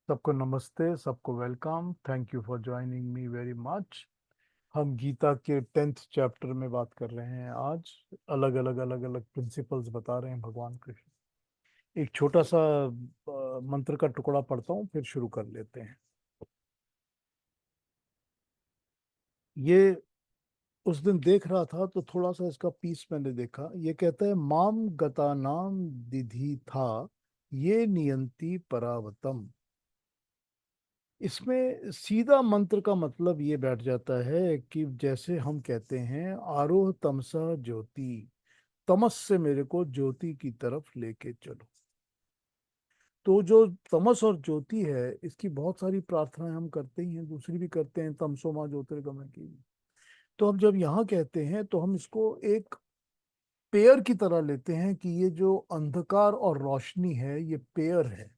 सबको नमस्ते, सबको welcome. Thank you for joining me very much. हम गीता के 10th चैप्टर में बात कर रहे हैं आज। अलग अलग प्रिंसिपल्स बता रहे हैं भगवान कृष्ण। एक छोटा सा मंत्र का टुकड़ा पढ़ता हूँ, फिर शुरू कर लेते हैं। ये उस दिन देख रहा था तो थोड़ा सा इसका पीस मैंने देखा। ये कहता है माम गता नाम दिधि था, ये नियंती परावतम। इसमें सीधा मंत्र का मतलब ये बैठ जाता है कि जैसे हम कहते हैं आरोह तमसा ज्योति, तमस से मेरे को ज्योति की तरफ लेके चलो। तो जो तमस और ज्योति है, इसकी बहुत सारी प्रार्थनाएं हम करते ही हैं, दूसरी भी करते हैं, तमसो मां ज्योतिर्गमय की। तो अब जब यहाँ कहते हैं तो हम इसको एक पेयर की तरह लेते हैं कि ये जो अंधकार और रोशनी है ये पेयर है।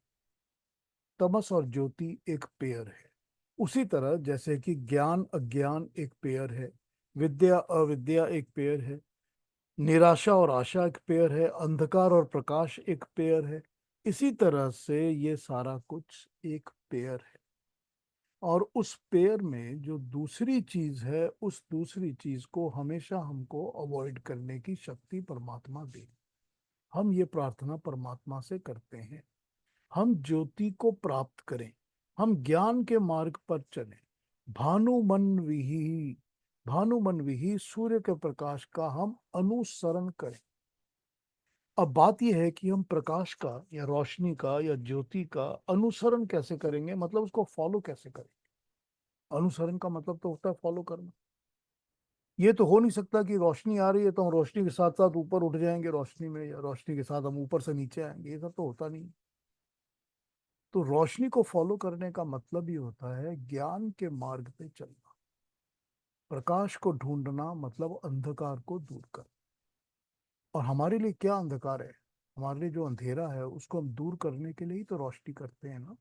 तमस और ज्योति एक पेयर है। उसी तरह जैसे कि ज्ञान अज्ञान एक पेयर है, विद्या अविद्या एक पेयर है, निराशा और आशा एक पेयर है, अंधकार और प्रकाश एक पेयर है। इसी तरह से ये सारा कुछ एक पेयर है। और उस पेयर में जो दूसरी चीज है, उस दूसरी चीज को हमेशा हमको अवॉइड करने की शक्ति परमात्मा दे। हम ये प्रार्थना परमात्मा से करते हैं। हम ज्योति को प्राप्त करें, हम ज्ञान के मार्ग पर चलें। भानुमन विही, भानुमन विही सूर्य के प्रकाश का हम अनुसरण करें। अब बात यह है कि हम प्रकाश का या रोशनी का या ज्योति का अनुसरण कैसे करेंगे, मतलब उसको फॉलो कैसे करें। अनुसरण का मतलब तो होता है फॉलो करना। ये तो हो नहीं सकता कि रोशनी आ रही है तो हम रोशनी के साथ साथ ऊपर उठ जाएंगे रोशनी में, या रोशनी के साथ हम ऊपर से नीचे आएंगे। ये सब तो होता नहीं। तो रोशनी को फॉलो करने का मतलब ही होता है ज्ञान के मार्ग पे चलना। प्रकाश को ढूंढना मतलब अंधकार को दूर कर। और हमारे लिए क्या अंधकार है? हमारे लिए जो अंधेरा है उसको हम दूर करने के लिए ही तो रोशनी करते हैं ना।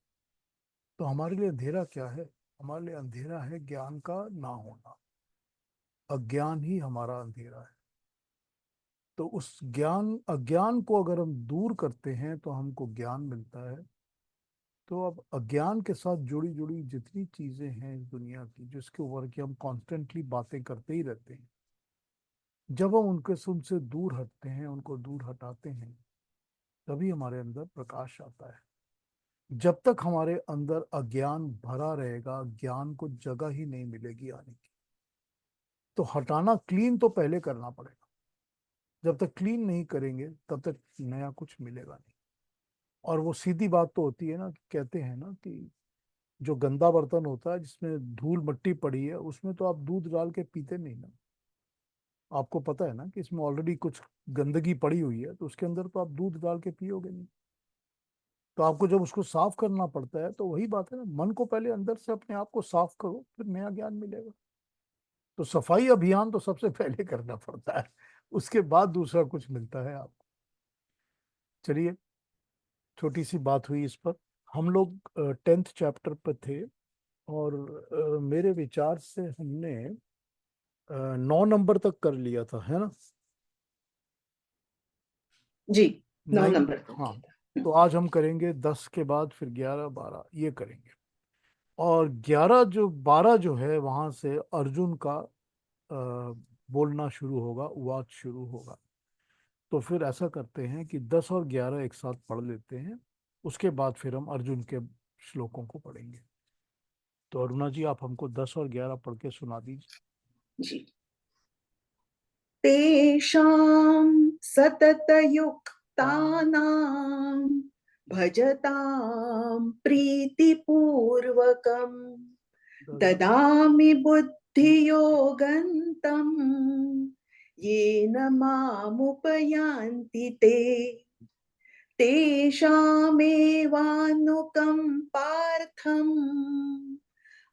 तो हमारे लिए अंधेरा क्या है? हमारे लिए अंधेरा है ज्ञान का ना होना। अज्ञान ही हमारा अंधेरा है। तो उस ज्ञान अज्ञान को अगर हम दूर करते हैं तो हमको ज्ञान मिलता है। तो अब अज्ञान के साथ जुड़ी जुड़ी जितनी चीजें हैं इस दुनिया की, जिसके ऊपर की हम कॉन्स्टेंटली बातें करते ही रहते हैं, जब हम उनसे दूर हटते हैं, उनको दूर हटाते हैं, तभी हमारे अंदर प्रकाश आता है। जब तक हमारे अंदर अज्ञान भरा रहेगा, ज्ञान को जगह ही नहीं मिलेगी आने की। तो हटाना क्लीन तो पहले करना पड़ेगा। जब तक क्लीन नहीं करेंगे तब तक नया कुछ मिलेगा नहीं। और वो सीधी बात तो होती है ना, कि कहते हैं ना कि जो गंदा बर्तन होता है जिसमें धूल मिट्टी पड़ी है, उसमें तो आप दूध डाल के पीते नहीं ना। आपको पता है ना कि इसमें ऑलरेडी कुछ गंदगी पड़ी हुई है, तो उसके अंदर तो आप दूध डाल के पियोगे नहीं। तो आपको जब उसको साफ करना पड़ता है, तो वही बात है ना, मन को पहले अंदर से अपने आप को साफ करो, फिर नया ज्ञान मिलेगा। तो सफाई अभियान तो सबसे पहले करना पड़ता है, उसके बाद दूसरा कुछ मिलता है आपको। चलिए, छोटी सी बात हुई इस पर। हम लोग 10th चैप्टर पर थे। और मेरे विचार से हमने 9 नंबर तक कर लिया था, है ना? जी। नौ 9। नंबर तक हाँ। किया था। तो आज हम करेंगे 10 के बाद फिर 11 12 ये करेंगे। और 11 जो 12 जो है वहां से अर्जुन का बोलना शुरू होगा, वाच शुरू होगा। तो फिर ऐसा करते हैं कि 10 और 11 एक साथ पढ़ लेते हैं। उसके बाद फिर हम अर्जुन के श्लोकों को पढ़ेंगे। तो अरुणा जी, आप हमको 10 और 11 पढ़ के सुना दीजिए। जी। तेषां सततयुक्तानां भजतां प्रीतिपूर्वकं ददामि बुद्धियोगन्तं येन मामुपयान्ति ते तेषामेवानुकम्पार्थम्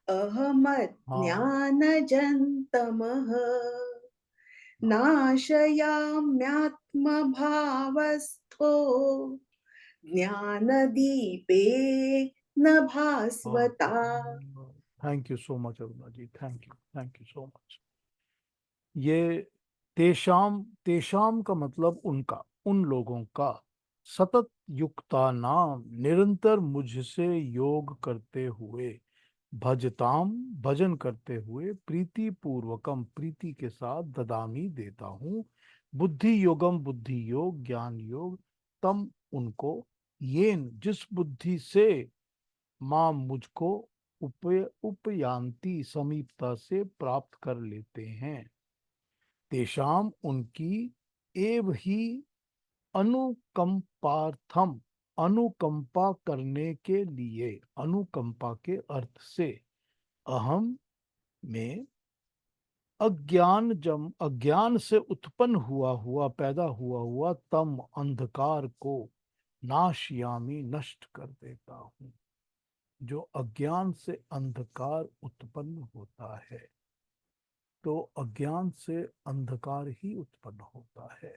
हाँ। अहमज्ञानजन्तमः नाशयाम्यात्मभावस्थो ज्ञानदीपे न हाँ। भास्वता। Thank you so much Aruna ji, thank you so much. ये तेषाम, तेषाम का मतलब उनका, उन लोगों का। सतत युक्ता नाम, निरंतर मुझसे योग करते हुए, भजताम, भजन करते हुए, प्रीति पूर्वकम, प्रीति के साथ, ददामी, देता हूँ, बुद्धि योगम, बुद्धि योग, ज्ञान योग, तम, उनको, येन, जिस बुद्धि से, माँ, मुझको, उपयांति, समीपता से प्राप्त कर लेते हैं, तेषाम, उनकी, एव ही, अनुकंपार्थम, अनुकंपा करने के लिए, अनुकंपा के अर्थ से, अहम, में, अज्ञान से उत्पन्न हुआ हुआ, पैदा हुआ हुआ, तम, अंधकार को, नाशयामी, नष्ट कर देता हूँ। जो अज्ञान से अंधकार उत्पन्न होता है, तो अज्ञान से अंधकार ही उत्पन्न होता है।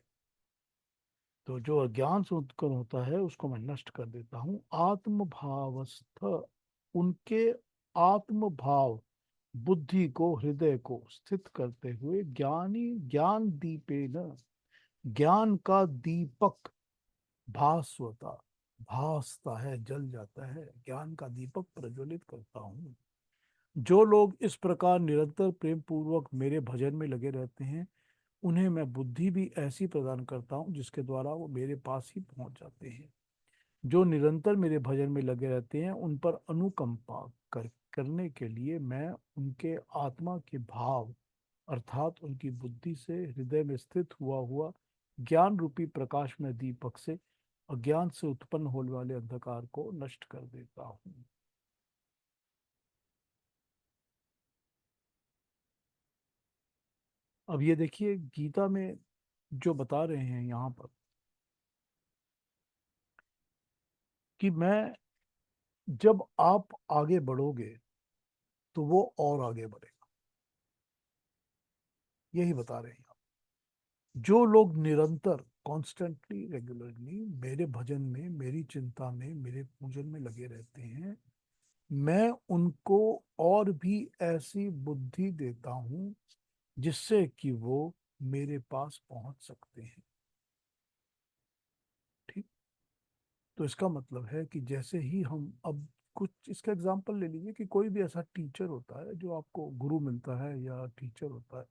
तो जो अज्ञान से उत्पन्न होता है उसको मैं नष्ट कर देता हूँ। आत्म भावस्थ, उनके आत्म भाव, बुद्धि को, हृदय को स्थित करते हुए, ज्ञानी, ज्ञान दीपेन, ज्ञान का दीपक, भास्वता, भासता है, जल जाता है, ज्ञान का दीपक प्रज्वलित करता हूँ। जो लोग इस प्रकार निरंतर प्रेम पूर्वक मेरे भजन में लगे रहते हैं, उन्हें मैं बुद्धि भी ऐसी प्रदान करता हूँ जिसके द्वारा वो मेरे पास ही पहुंच जाते हैं। जो निरंतर मेरे भजन में लगे रहते हैं, उन पर अनुकंपा करने के लिए मैं उनके आत्मा के भाव, अर्थात उनकी बुद्धि से, हृदय में स्थित हुआ हुआ ज्ञान रूपी प्रकाश में दीपक से, अज्ञान से उत्पन्न होने वाले अंधकार को नष्ट कर देता हूँ। अब ये देखिए, गीता में जो बता रहे हैं यहाँ पर, कि मैं, जब आप आगे बढ़ोगे तो वो और आगे बढ़ेगा, यही बता रहे हैं आप। जो लोग निरंतर, कॉन्स्टेंटली, रेगुलरली मेरे भजन में, मेरी चिंता में, मेरे पूजन में लगे रहते हैं, मैं उनको और भी ऐसी बुद्धि देता हूँ जिससे कि वो मेरे पास पहुंच सकते हैं। ठीक। तो इसका मतलब है कि जैसे ही हम अब, कुछ इसका एग्जांपल ले लीजिए, कि कोई भी ऐसा टीचर होता है, जो आपको गुरु मिलता है या टीचर होता है,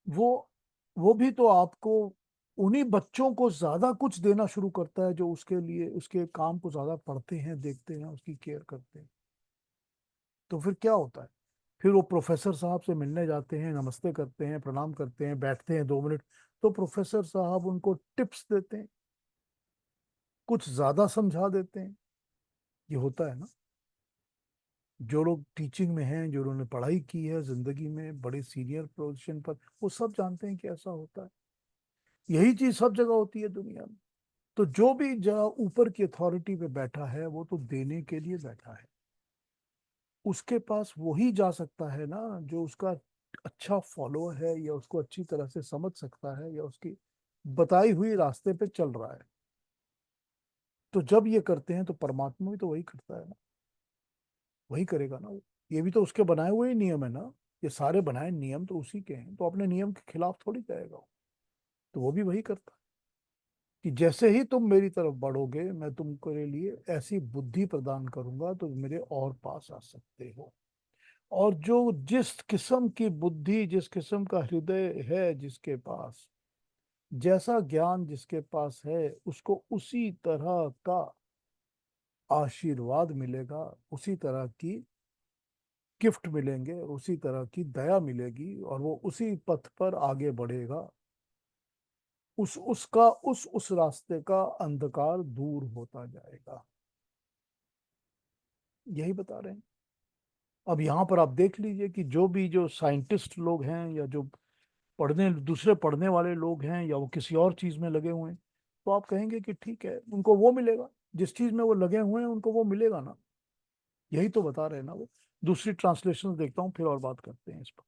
वो वो भी तो आपको, उन्हीं बच्चों को ज्यादा कुछ देना शुरू करता है, जो उसके लिए, उसके काम को ज्यादा पढ़ते हैं, देखते हैं, उसकी केयर करते हैं। तो फिर क्या होता है? फिर वो प्रोफेसर साहब से मिलने जाते हैं, नमस्ते करते हैं, प्रणाम करते हैं, बैठते हैं 2 मिनट, तो प्रोफेसर साहब उनको टिप्स देते हैं, कुछ ज्यादा समझा देते हैं। ये होता है ना। जो लोग टीचिंग में हैं, जो उन्होंने पढ़ाई की है जिंदगी में, बड़े सीनियर पोजीशन पर, वो सब जानते हैं कि ऐसा होता है। यही चीज सब जगह होती है दुनिया में। तो जो भी जहाँ ऊपर की अथॉरिटी पे बैठा है, वो तो देने के लिए बैठा है। उसके पास वही जा सकता है ना, जो उसका अच्छा फॉलोअर है, या उसको अच्छी तरह से समझ सकता है, या उसकी बताई हुई रास्ते पे चल रहा है। तो जब ये करते हैं तो परमात्मा भी तो वही करता है ना, वही करेगा ना वो। ये भी तो उसके बनाए हुए ही नियम है ना। ये सारे बनाए नियम तो उसी के हैं, तो अपने नियम के खिलाफ थोड़ी जाएगा वो। तो वो भी वही करता है, कि जैसे ही तुम मेरी तरफ बढ़ोगे, मैं तुमके लिए ऐसी बुद्धि प्रदान करूंगा तो मेरे और पास आ सकते हो। और जो, जिस किस्म की बुद्धि, जिस किस्म का हृदय है जिसके पास, जैसा ज्ञान जिसके पास है, उसको उसी तरह का आशीर्वाद मिलेगा, उसी तरह की गिफ्ट मिलेंगे, उसी तरह की दया मिलेगी, और वो उसी पथ पर आगे बढ़ेगा। उस रास्ते का अंधकार दूर होता जाएगा। यही बता रहे हैं। अब यहाँ पर आप देख लीजिए कि जो भी, जो साइंटिस्ट लोग हैं, या जो दूसरे पढ़ने वाले लोग हैं, या वो किसी और चीज में लगे हुए हैं, तो आप कहेंगे कि ठीक है, उनको वो मिलेगा, जिस चीज में वो लगे हुए हैं उनको वो मिलेगा ना। यही तो बता रहे हैं ना वो। दूसरी ट्रांसलेशन देखता हूँ, फिर और बात करते हैं इस पर।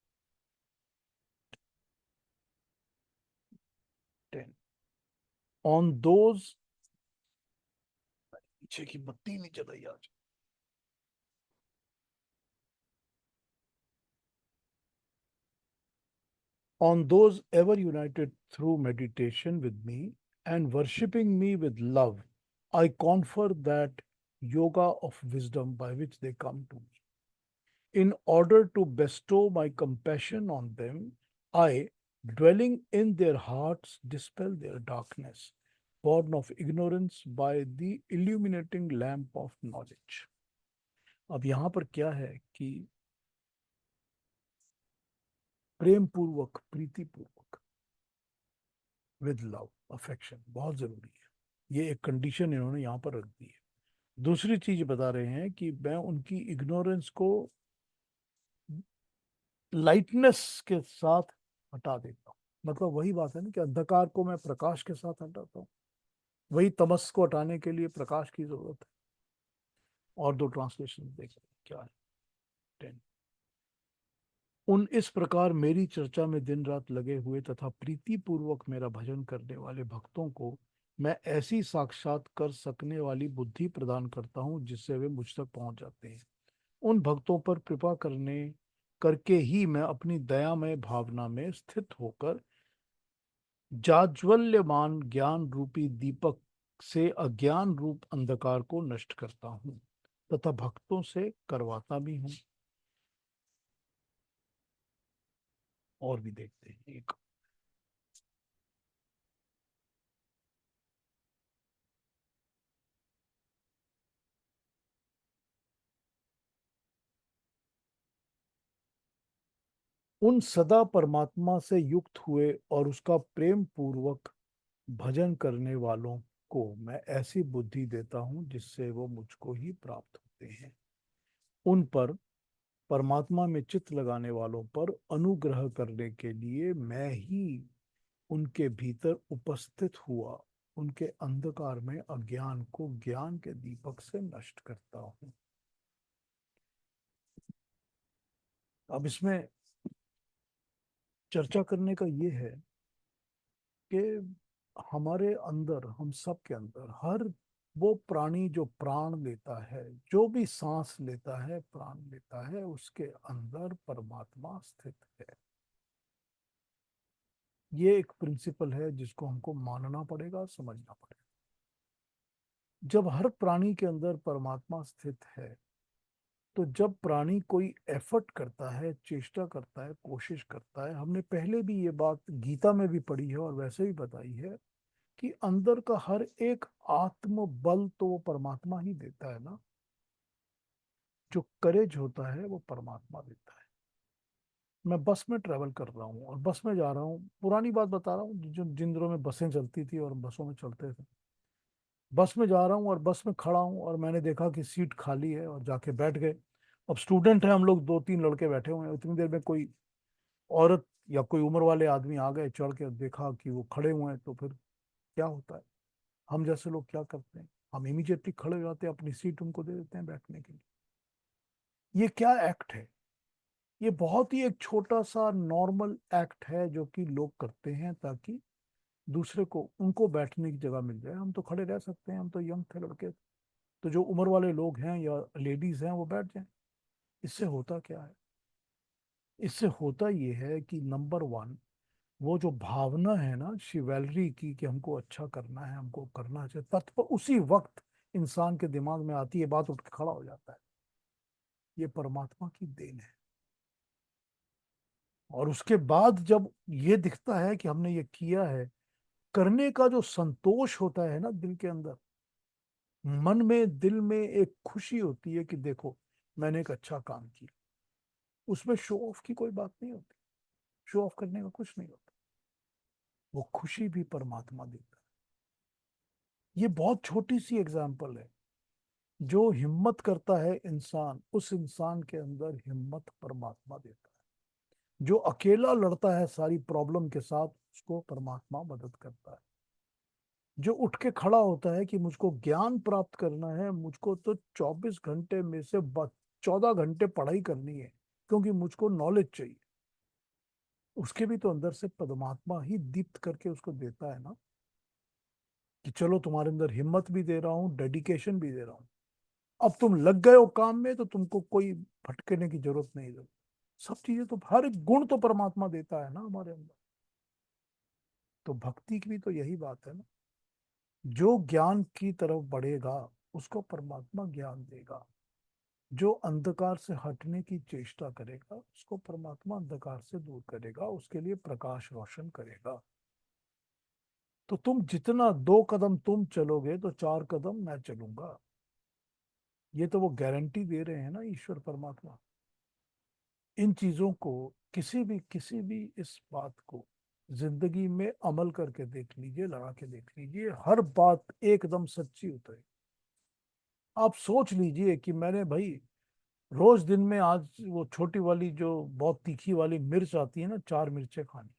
10, ऑन दोज, पीछे की बत्ती नहीं चल रही आज। On those ever united through meditation with me, and worshipping me with love, I confer that yoga of wisdom by which they come to me. In order to bestow my compassion on them, I, dwelling in their hearts, dispel their darkness, born of ignorance by the illuminating lamp of knowledge. अब यहाँ पर क्या है कि प्रेम पूर्वक, प्रीति पूर्वक, with love, affection बहुत जरूरी है। ये एक कंडीशन इन्होंने यहाँ पर रख दी है। दूसरी चीज बता रहे हैं कि मैं उनकी इग्नोरेंस को लाइटनेस के साथ हटा देता हूँ। मतलब वही बात है ना कि अंधकार को मैं प्रकाश के साथ हटाता हूँ। वही तमस को हटाने के लिए प्रकाश की जरूरत है। और दो ट्रांसलेशन देखते हैं क्या है। 10 उन इस प्रकार मेरी चर्चा में दिन रात लगे हुए तथा प्रीति पूर्वक मेरा भजन करने वाले भक्तों को मैं ऐसी साक्षात कर सकने वाली बुद्धि प्रदान करता हूँ जिससे वे मुझ तक पहुंच जाते हैं। उन भक्तों पर कृपा करने करके ही मैं अपनी दयामय भावना में स्थित होकर जाज्वल्यमान ज्ञान रूपी दीपक से अज्ञान रूप अंधकार को नष्ट करता हूँ तथा भक्तों से करवाता भी हूँ। और भी देखते हैं एक। उन सदा परमात्मा से युक्त हुए और उसका प्रेम पूर्वक भजन करने वालों को मैं ऐसी बुद्धि देता हूँ जिससे वो मुझको ही प्राप्त होते हैं। उन पर, परमात्मा में चित्त लगाने वालों पर अनुग्रह करने के लिए मैं ही उनके भीतर उपस्थित हुआ उनके अंधकार में अज्ञान को ज्ञान के दीपक से नष्ट करता हूँ। अब इसमें चर्चा करने का ये है कि हमारे अंदर, हम सब के अंदर, हर वो प्राणी जो प्राण लेता है, जो भी सांस लेता है, प्राण लेता है, उसके अंदर परमात्मा स्थित है। ये एक प्रिंसिपल है जिसको हमको मानना पड़ेगा, समझना पड़ेगा। जब हर प्राणी के अंदर परमात्मा स्थित है, तो जब प्राणी कोई एफर्ट करता है, चेष्टा करता है, कोशिश करता है, हमने पहले भी ये बात गीता में भी पढ़ी है और वैसे ही बताई है कि अंदर का हर एक आत्म बल तो वो परमात्मा ही देता है ना। जो करेज होता है वो परमात्मा देता है। मैं बस में ट्रेवल कर रहा हूँ और बस में जा रहा हूँ, पुरानी बात बता रहा हूँ, जो जिन दिनों में बसें चलती थी और बसों में चलते थे। बस में जा रहा हूँ और बस में खड़ा हूँ और मैंने देखा कि सीट खाली है और जाके बैठ गए। अब स्टूडेंट है हम लोग, दो तीन लड़के बैठे हुए हैं, उतनी देर में कोई औरत या कोई उम्र वाले आदमी आ गए, चढ़ के देखा कि वो खड़े हुए हैं, तो फिर क्या होता है? हम जैसे लोग क्या करते हैं? हम इमीडिएटली खड़े हो जाते हैं, अपनी सीट उनको दे देते हैं बैठने के लिए। ये क्या एक्ट है? ये बहुत ही एक छोटा सा नॉर्मल एक्ट है जो कि लोग करते हैं ताकि दूसरे को, उनको बैठने की जगह मिल जाए। हम तो खड़े रह सकते हैं, हम तो यंग थे लड़के, तो जो उम्र वाले लोग हैं या लेडीज हैं वो बैठ जाएं। इससे होता क्या है? इससे होता ये है कि नंबर वन, वो जो भावना है ना शिवैलरी की कि हमको अच्छा करना है, हमको करना चाहिए, तत्पर उसी वक्त इंसान के दिमाग में आती है बात, उठ के खड़ा हो जाता है। ये परमात्मा की देन है। और उसके बाद जब ये दिखता है कि हमने ये किया है, करने का जो संतोष होता है ना दिल के अंदर, मन में, दिल में एक खुशी होती है कि देखो मैंने एक अच्छा काम किया। उसमें शो ऑफ की कोई बात नहीं होती, शो ऑफ करने का कुछ नहीं होता। वो खुशी भी परमात्मा देता है। ये बहुत छोटी सी एग्जाम्पल है। जो हिम्मत करता है इंसान, उस इंसान के अंदर हिम्मत परमात्मा देता है। जो अकेला लड़ता है सारी प्रॉब्लम के साथ, उसको परमात्मा मदद करता है। जो उठ के खड़ा होता है कि मुझको ज्ञान प्राप्त करना है, मुझको तो 24 घंटे में से 14 घंटे पढ़ाई करनी है क्योंकि मुझको नॉलेज चाहिए, उसके भी तो अंदर से परमात्मा ही दीप्त करके उसको देता है ना, कि चलो तुम्हारे अंदर हिम्मत भी दे रहा हूँ, डेडिकेशन भी दे रहा हूँ। अब तुम लग गए हो काम में तो तुमको कोई भटकने की जरूरत नहीं है। सब चीजें तो, हर एक गुण तो परमात्मा देता है ना हमारे अंदर। तो भक्ति की भी तो यही बात है ना। जो ज्ञान की तरफ बढ़ेगा उसको परमात्मा ज्ञान देगा। जो अंधकार से हटने की चेष्टा करेगा उसको परमात्मा अंधकार से दूर करेगा, उसके लिए प्रकाश रोशन करेगा। तो तुम जितना 2 कदम तुम चलोगे तो 4 कदम मैं चलूंगा। ये तो वो गारंटी दे रहे हैं ना ईश्वर परमात्मा। इन चीजों को, किसी भी इस बात को जिंदगी में अमल करके देख लीजिए, लगा के देख लीजिए, हर बात एकदम सच्ची उतरे। आप सोच लीजिए कि मैंने भाई रोज दिन में, आज वो छोटी वाली जो बहुत तीखी वाली मिर्च आती है ना, 4 मिर्चें खानी।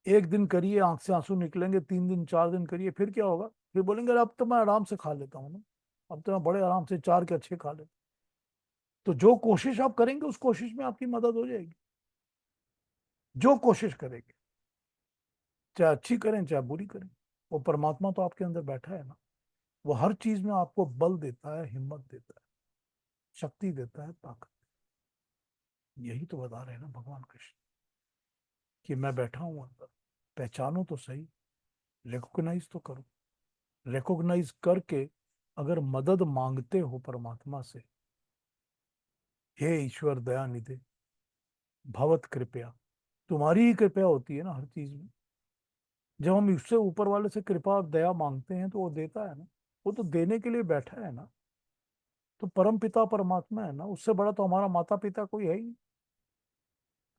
एक दिन करिए, आंख से आंसू निकलेंगे, 3 दिन 4 दिन करिए, फिर क्या होगा? फिर बोलेंगे अरे अब तो मैं आराम से खा लेता हूँ ना, अब तो मैं बड़े आराम से 4 के अच्छे खा लेता। तो जो कोशिश आप करेंगे उस कोशिश में आपकी मदद हो जाएगी। जो कोशिश करेंगे, चाहे अच्छी करें चाहे बुरी करें, वो परमात्मा तो आपके अंदर बैठा है ना। वो हर चीज में आपको बल देता है, हिम्मत देता है, शक्ति देता है, ताकत। यही तो बता रहे हैं ना भगवान कृष्ण, कि मैं बैठा हूं अंदर, पहचानो तो सही, रिकॉग्नाइज तो करो। रिकॉग्नाइज करके अगर मदद मांगते हो परमात्मा से, हे ईश्वर दया निधे भवत कृपया, तुम्हारी ही कृपया होती है ना हर चीज में। जब हम इससे ऊपर वाले से कृपा और दया मांगते हैं तो वो देता है ना। वो तो देने के लिए बैठा है ना। तो परम पिता परमात्मा है ना, उससे बड़ा तो हमारा माता पिता कोई है ही नहीं।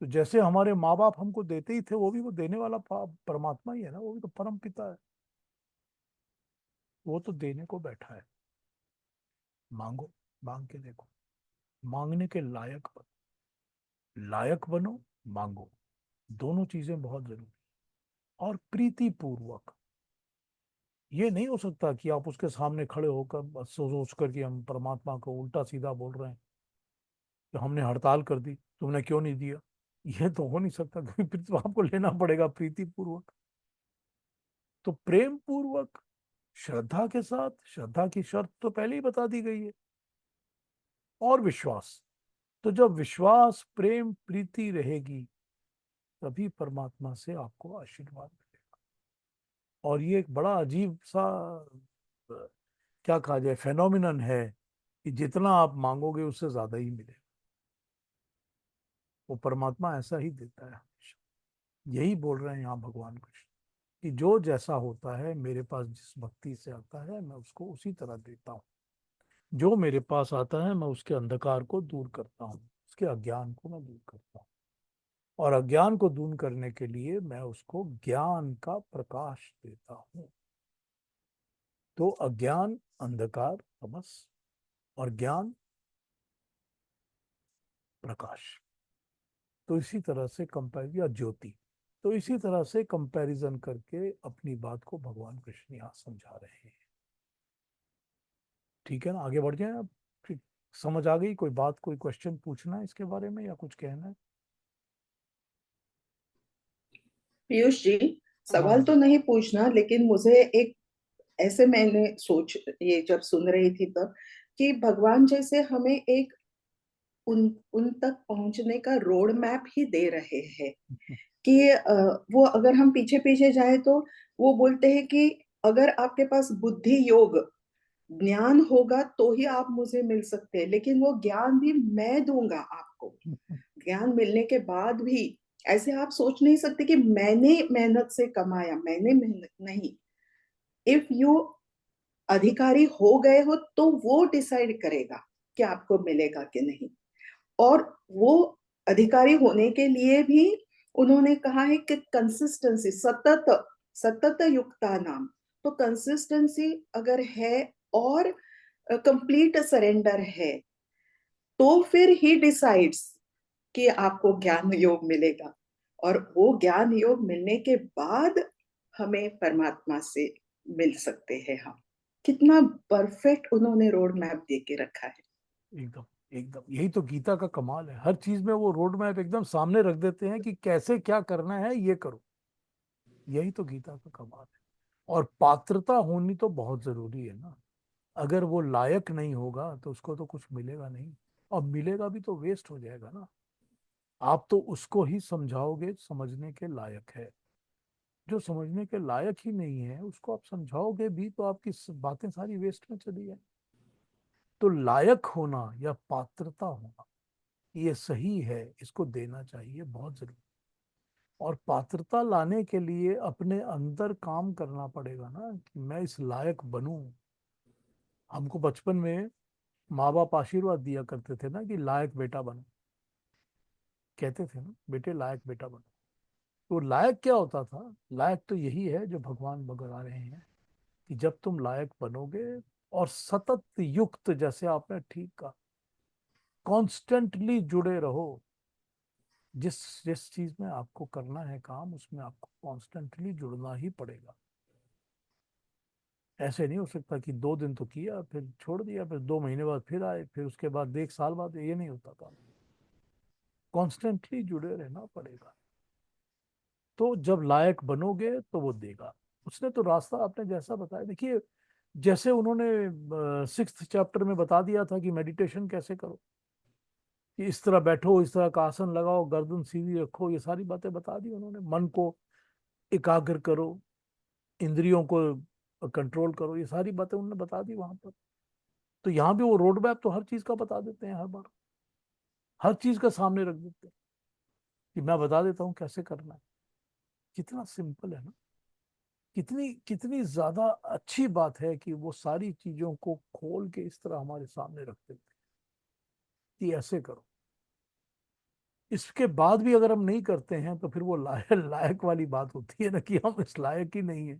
तो जैसे हमारे माँ बाप हमको देते ही थे, वो भी वो देने वाला परमात्मा ही है ना, वो भी तो परम पिता है। वो तो देने को बैठा है। मांगो, मांग के देखो, मांगने के लायक बनो। लायक बनो, मांगो। दोनों चीजें बहुत जरूरी। और प्रीति पूर्वक। ये नहीं हो सकता कि आप उसके सामने खड़े होकर बस सोच कर कि हम परमात्मा को उल्टा सीधा बोल रहे हैं, कि हमने हड़ताल कर दी, तुमने क्यों नहीं दिया। ये तो हो नहीं सकता, क्योंकि फिर तो आपको लेना पड़ेगा प्रीति पूर्वक। तो प्रेम पूर्वक, श्रद्धा के साथ, श्रद्धा की शर्त तो पहले ही बता दी गई है। और विश्वास। तो जब विश्वास, प्रेम, प्रीति रहेगी, तभी परमात्मा से आपको आशीर्वाद मिलेगा। और ये एक बड़ा अजीब सा, क्या कहा जाए, फेनोमिनन है, कि जितना आप मांगोगे उससे ज्यादा ही मिलेगा। वो परमात्मा ऐसा ही देता है हमेशा। यही बोल रहे हैं यहाँ भगवान कृष्ण, कि जो जैसा होता है मेरे पास, जिस भक्ति से आता है मैं उसको उसी तरह देता हूँ। जो मेरे पास आता है मैं उसके अंधकार को दूर करता हूँ, उसके अज्ञान को मैं दूर करता हूँ। और अज्ञान को दूर करने के लिए मैं उसको ज्ञान का प्रकाश देता हूँ। तो अज्ञान, अंधकार, तमस, और ज्ञान, प्रकाश। तो इसी तरह से कंपेयर, या ज्योति। तो इसी तरह से कंपैरिजन करके अपनी बात को भगवान कृष्ण यहाँ समझा रहे हैं। ठीक है ना, आगे बढ़ जाए अब। ठीक, समझ आ गई? कोई बात, कोई क्वेश्चन पूछना है इसके बारे में या कुछ कहना है? पीयूष जी, सवाल हाँ। तो नहीं पूछना, लेकिन मुझे एक ऐसे मैंने सोच, ये जब सुन रही थी तब, कि भगवान जैसे हमें एक उन उन तक पहुंचने का रोड मैप ही दे रहे हैं। कि वो अगर हम पीछे पीछे जाए तो वो बोलते हैं कि अगर आपके पास बुद्धि योग ज्ञान होगा तो ही आप मुझे मिल सकते हैं, लेकिन वो ज्ञान भी मैं दूंगा आपको। ज्ञान मिलने के बाद भी ऐसे आप सोच नहीं सकते कि मैंने मेहनत से कमाया, मैंने मेहनत नहीं। इफ यू अधिकारी हो गए हो तो वो डिसाइड करेगा कि आपको मिलेगा कि नहीं। और वो अधिकारी होने के लिए भी उन्होंने कहा है कि कंसिस्टेंसी, सतत, सतत युक्ता नाम। तो कंसिस्टेंसी अगर है और कंप्लीट सरेंडर है, तो फिर ही डिसाइड्स कि आपको ज्ञान योग मिलेगा। और वो ज्ञान योग मिलने के बाद हमें परमात्मा से मिल सकते हैं हम। कितना परफेक्ट उन्होंने रोड मैप दे के रखा है। एकदम, एकदम यही तो गीता का कमाल है। हर चीज में वो रोड मैप एकदम सामने रख देते हैं, कि कैसे क्या करना है ये करो। यही तो गीता का कमाल है। और पात्रता होनी तो बहुत जरूरी है ना। अगर वो लायक नहीं होगा तो उसको तो कुछ मिलेगा नहीं। और मिलेगा भी तो वेस्ट हो जाएगा ना। आप तो उसको ही समझाओगे समझने के लायक है। जो समझने के लायक ही नहीं है उसको आप समझाओगे भी तो आपकी बातें सारी वेस्ट में चली जाए। तो लायक होना या पात्रता होना ये सही है, इसको देना चाहिए, बहुत जरूरी। और पात्रता लाने के लिए अपने अंदर काम करना पड़ेगा ना, कि मैं इस लायक बनूं। हमको बचपन में माँ बाप आशीर्वाद दिया करते थे ना कि लायक बेटा बनो, कहते थे ना बेटे लायक बेटा बनो। तो लायक क्या होता था? लायक तो यही है जो भगवान बगरा रहे हैं, कि जब तुम लायक बनोगे और सतत युक्त, जैसे आपने ठीक कहा, कॉन्स्टेंटली जुड़े रहो। जिस जिस चीज में आपको करना है काम, उसमें आपको कॉन्स्टेंटली जुड़ना ही पड़ेगा। ऐसे नहीं हो सकता कि 2 दिन तो किया फिर छोड़ दिया, फिर 2 महीने बाद फिर आए, फिर उसके बाद 1 साल बाद, ये नहीं होता काम। कॉन्स्टेंटली जुड़े रहना पड़ेगा। तो जब लायक बनोगे तो वो देगा। उसने तो रास्ता आपने जैसा बताया, देखिए, जैसे उन्होंने 6th चैप्टर में बता दिया था कि मेडिटेशन कैसे करो, कि इस तरह बैठो, इस तरह का आसन लगाओ, गर्दन सीधी रखो, ये सारी बातें बता दी उन्होंने। मन को एकाग्र करो, इंद्रियों को कंट्रोल करो, ये सारी बातें उन्होंने बता दी वहां पर। तो यहाँ भी वो रोड मैप तो हर चीज का बता देते हैं, हर बार हर चीज का सामने रख देते हैं कि मैं बता देता हूँ कैसे करना है। कितना सिंपल है ना, कितनी कितनी ज्यादा अच्छी बात है कि वो सारी चीजों को खोल के इस तरह हमारे सामने रख देते हैं कि ऐसे करो। इसके बाद भी अगर हम नहीं करते हैं तो फिर वो लायक लायक वाली बात होती है ना, कि हम इस लायक ही नहीं है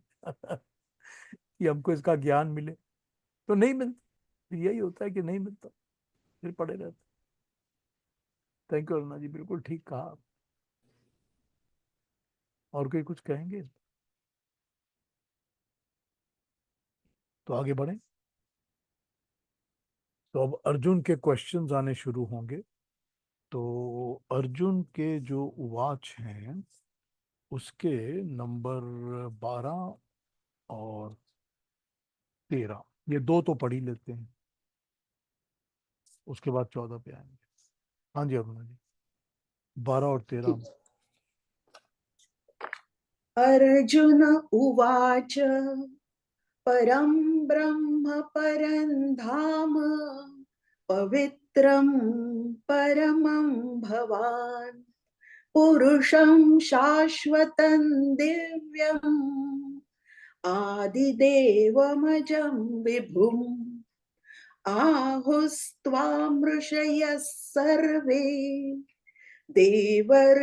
कि हमको इसका ज्ञान मिले। तो नहीं मिलता, यही होता है कि नहीं मिलता, फिर पड़े रहते। थैंक यू अरुणा जी, बिल्कुल ठीक कहा आप। और कोई कुछ कहेंगे इस पर? तो आगे बढ़े। तो अब अर्जुन के क्वेश्चंस आने शुरू होंगे। तो अर्जुन के जो उवाच हैं उसके नंबर 12 और 13, ये दो तो पढ़ ही लेते हैं, उसके बाद 14 पे आएंगे। हाँ जी अरुणा जी, 12 और 13। अर्जुन उवाच परं ब्रह्म परं धाम पवित्रं परमं भवान् पुरुषं शाश्वतं दिव्यम् आदिदेवमजं विभुम् आहुस्त्वां ऋषयः सर्वे देवर्षिर्नारदस्तथा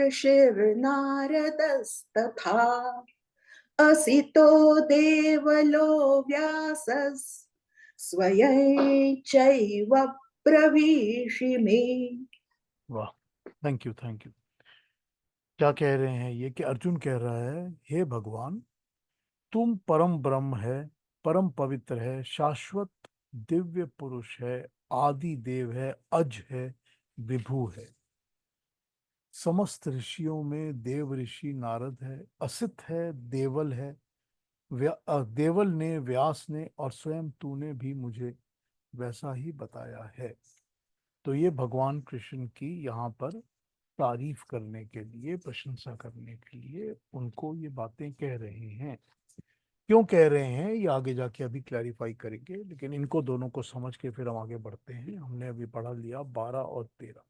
असितो देवलो स्वयं चैव ब्रवीषि मे। वाह, थैंक यू थैंक यू। क्या कह रहे हैं ये, कि अर्जुन कह रहा है, हे भगवान, तुम परम ब्रह्म है, परम पवित्र है, शाश्वत दिव्य पुरुष है, आदि देव है, अज है, विभु है। समस्त ऋषियों में देव ऋषि नारद है, असित है, देवल है, देवल ने, व्यास ने, और स्वयं तूने भी मुझे वैसा ही बताया है। तो ये भगवान कृष्ण की यहाँ पर तारीफ करने के लिए, प्रशंसा करने के लिए उनको ये बातें कह रहे हैं। क्यों कह रहे हैं ये आगे जाके अभी क्लैरिफाई करेंगे, लेकिन इनको दोनों को समझ के फिर हम आगे बढ़ते हैं। हमने अभी पढ़ा लिया 12 और 13।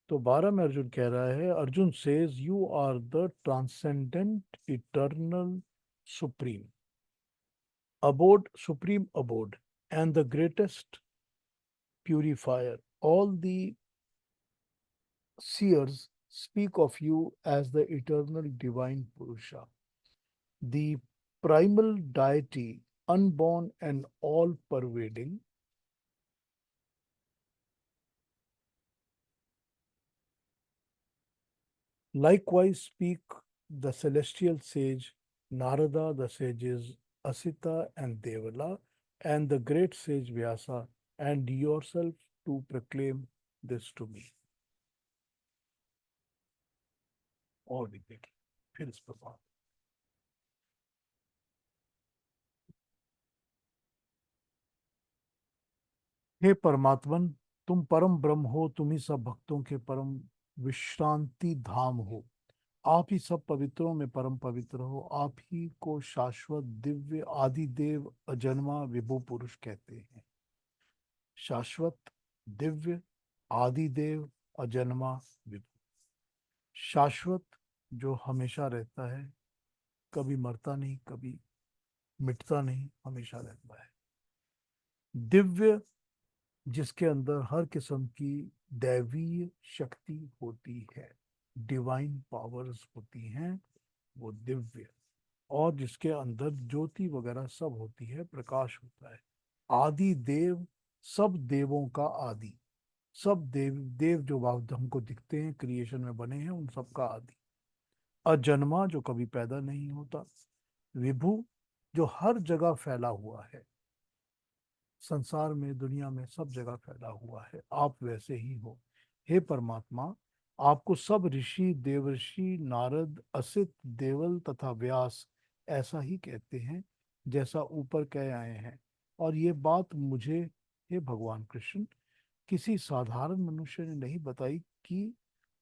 तो 12 में अर्जुन कह रहा है, Arjun says you are the transcendent eternal supreme abode, supreme abode, and the greatest purifier. All the seers speak of you as the eternal divine Purusha, the primal deity, unborn and all pervading. Likewise, speak the celestial sage Narada, the sages Asita and Devala, and the great sage Vyasa, and yourself to proclaim this to me. और देखिए फिर इस पर बात। हे परमात्मन, तुम परम ब्रह्म हो, तुम ही सब भक्तों के परम विश्रांति धाम हो। आप ही सब पवित्रों में परम पवित्र हो। आप ही को शाश्वत दिव्य आदि देव अजन्मा विभु पुरुष कहते हैं। शाश्वत दिव्य आदि देव अजन्मा विभु। शाश्वत जो हमेशा रहता है, कभी मरता नहीं, कभी मिटता नहीं, हमेशा रहता है। दिव्य जिसके अंदर हर किस्म की दैवीय शक्ति होती है, डिवाइन पावर्स होती हैं, वो दिव्य। और जिसके अंदर ज्योति वगैरह सब होती है, प्रकाश होता है। आदि देव, सब देवों का आदि। सब देव देव जो हमको दिखते हैं, क्रिएशन में बने हैं, उन सब का आदि। अजन्मा जो कभी पैदा नहीं होता। विभु जो हर जगह फैला हुआ है, संसार में, दुनिया में, सब जगह फैला हुआ है। आप वैसे ही हो हे परमात्मा। आपको सब ऋषि, देवर्षि, नारद, असित, देवल तथा व्यास ऐसा ही कहते हैं जैसा ऊपर कह आए हैं। और ये बात मुझे, हे भगवान कृष्ण, किसी साधारण मनुष्य ने नहीं बताई कि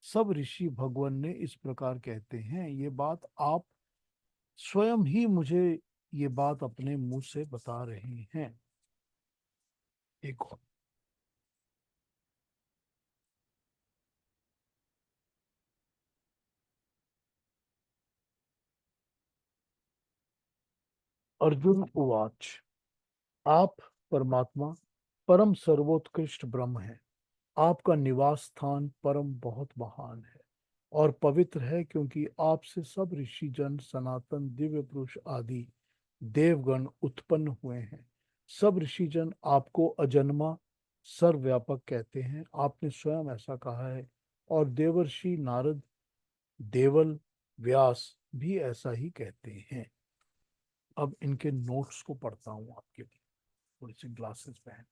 सब ऋषि भगवान ने इस प्रकार कहते हैं। ये बात आप स्वयं ही मुझे, ये बात अपने मुंह से बता रहे हैं। एक और। अर्जुन उवाच। आप परमात्मा परम सर्वोत्कृष्ट ब्रह्म हैं। आपका निवास स्थान परम बहुत महान है और पवित्र है, क्योंकि आपसे सब ऋषि जन, सनातन, दिव्य पुरुष आदि देवगण उत्पन्न हुए हैं। सब ऋषि जन आपको अजन्मा, सर्वव्यापक कहते हैं। आपने स्वयं ऐसा कहा है। और देवर्षि, नारद, देवल, व्यास भी ऐसा ही कहते हैं। अब इनके नोट्स को पढ़ता हूँ आपके लिए। थोड़ी सी ग्लासेस पहन।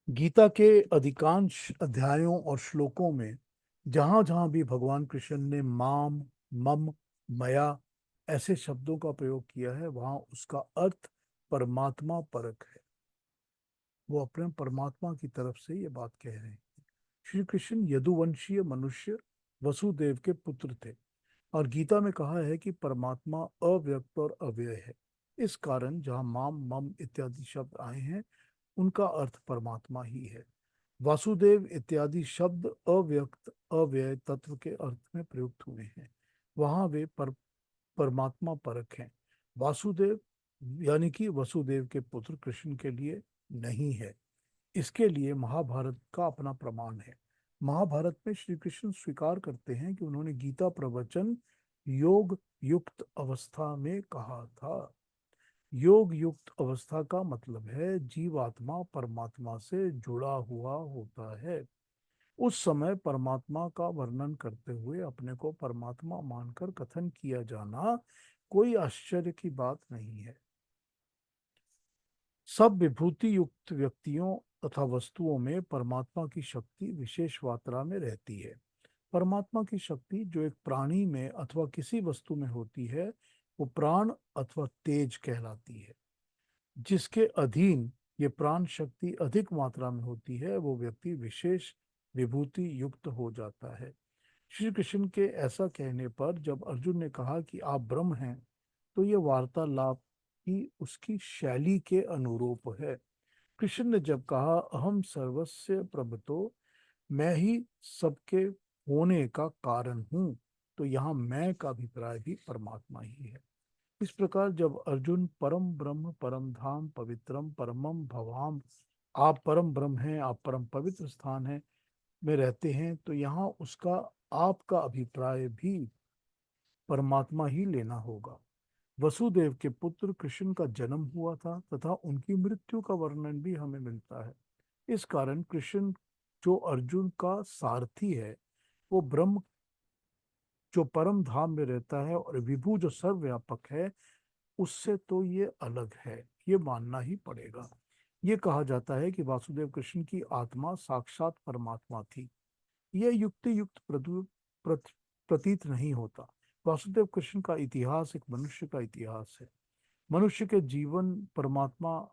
गीता के अधिकांश अध्यायों और श्लोकों में जहां जहां भी भगवान कृष्ण ने माम, मम, मया ऐसे शब्दों का प्रयोग किया है, वहां उसका अर्थ परमात्मा परक है। वो अपने परमात्मा की तरफ से ये बात कह रहे हैं। श्री कृष्ण यदुवंशीय मनुष्य वसुदेव के पुत्र थे। और गीता में कहा है कि परमात्मा अव्यक्त और अव्यय है। इस कारण जहाँ माम, मम इत्यादि शब्द आए हैं, उनका अर्थ परमात्मा ही है। वासुदेव इत्यादि शब्द अव्यक्त अव्यय तत्व के अर्थ में प्रयुक्त हुए हैं। वहां वे परमात्मा परक हैं। वासुदेव यानी कि वसुदेव के पुत्र कृष्ण के लिए नहीं है। इसके लिए महाभारत का अपना प्रमाण है। महाभारत में श्री कृष्ण स्वीकार करते हैं कि उन्होंने गीता प्रवचन योग युक्त अवस्था में कहा था। योग युक्त अवस्था का मतलब है जीवात्मा परमात्मा से जुड़ा हुआ होता है। उस समय परमात्मा का वर्णन करते हुए अपने को परमात्मा मानकर कथन किया जाना कोई आश्चर्य की बात नहीं है। सब विभूति युक्त व्यक्तियों तथा वस्तुओं में परमात्मा की शक्ति विशेष मात्रा में रहती है। परमात्मा की शक्ति जो एक प्राणी में अथवा किसी वस्तु में होती है, वो प्राण अथवा तेज कहलाती है। जिसके अधीन ये प्राण शक्ति अधिक मात्रा में होती है, वो व्यक्ति विशेष विभूति युक्त हो जाता है। श्री कृष्ण के ऐसा कहने पर जब अर्जुन ने कहा कि आप ब्रह्म हैं, तो ये वार्तालाप ही उसकी शैली के अनुरूप है। कृष्ण ने जब कहा अहम सर्वस्य प्रभुतो, मैं ही सबके होने का कारण हूँ, तो यहाँ मैं का अभिप्राय भी परमात्मा ही है। इस प्रकार जब अर्जुन परम ब्रह्म, परम धाम, पवित्रम परमम भवाम, आप परम ब्रह्म हैं, आप परम पवित्र स्थान है में रहते हैं, तो यहाँ उसका आपका अभिप्राय भी परमात्मा ही लेना होगा। वसुदेव के पुत्र कृष्ण का जन्म हुआ था तथा उनकी मृत्यु का वर्णन भी हमें मिलता है। इस कारण कृष्ण जो अर्जुन का सारथी है, वो ब्रह्म जो परम धाम में रहता है और विभु जो सर्वव्यापक है, उससे तो ये अलग है। ये मानना ही पड़ेगा। ये कहा जाता है कि वासुदेव कृष्ण की आत्मा साक्षात परमात्मा थी। यह युक्ति युक्त प्रतीत नहीं होता। वासुदेव कृष्ण का इतिहास एक मनुष्य का इतिहास है। मनुष्य के जीवन परमात्मा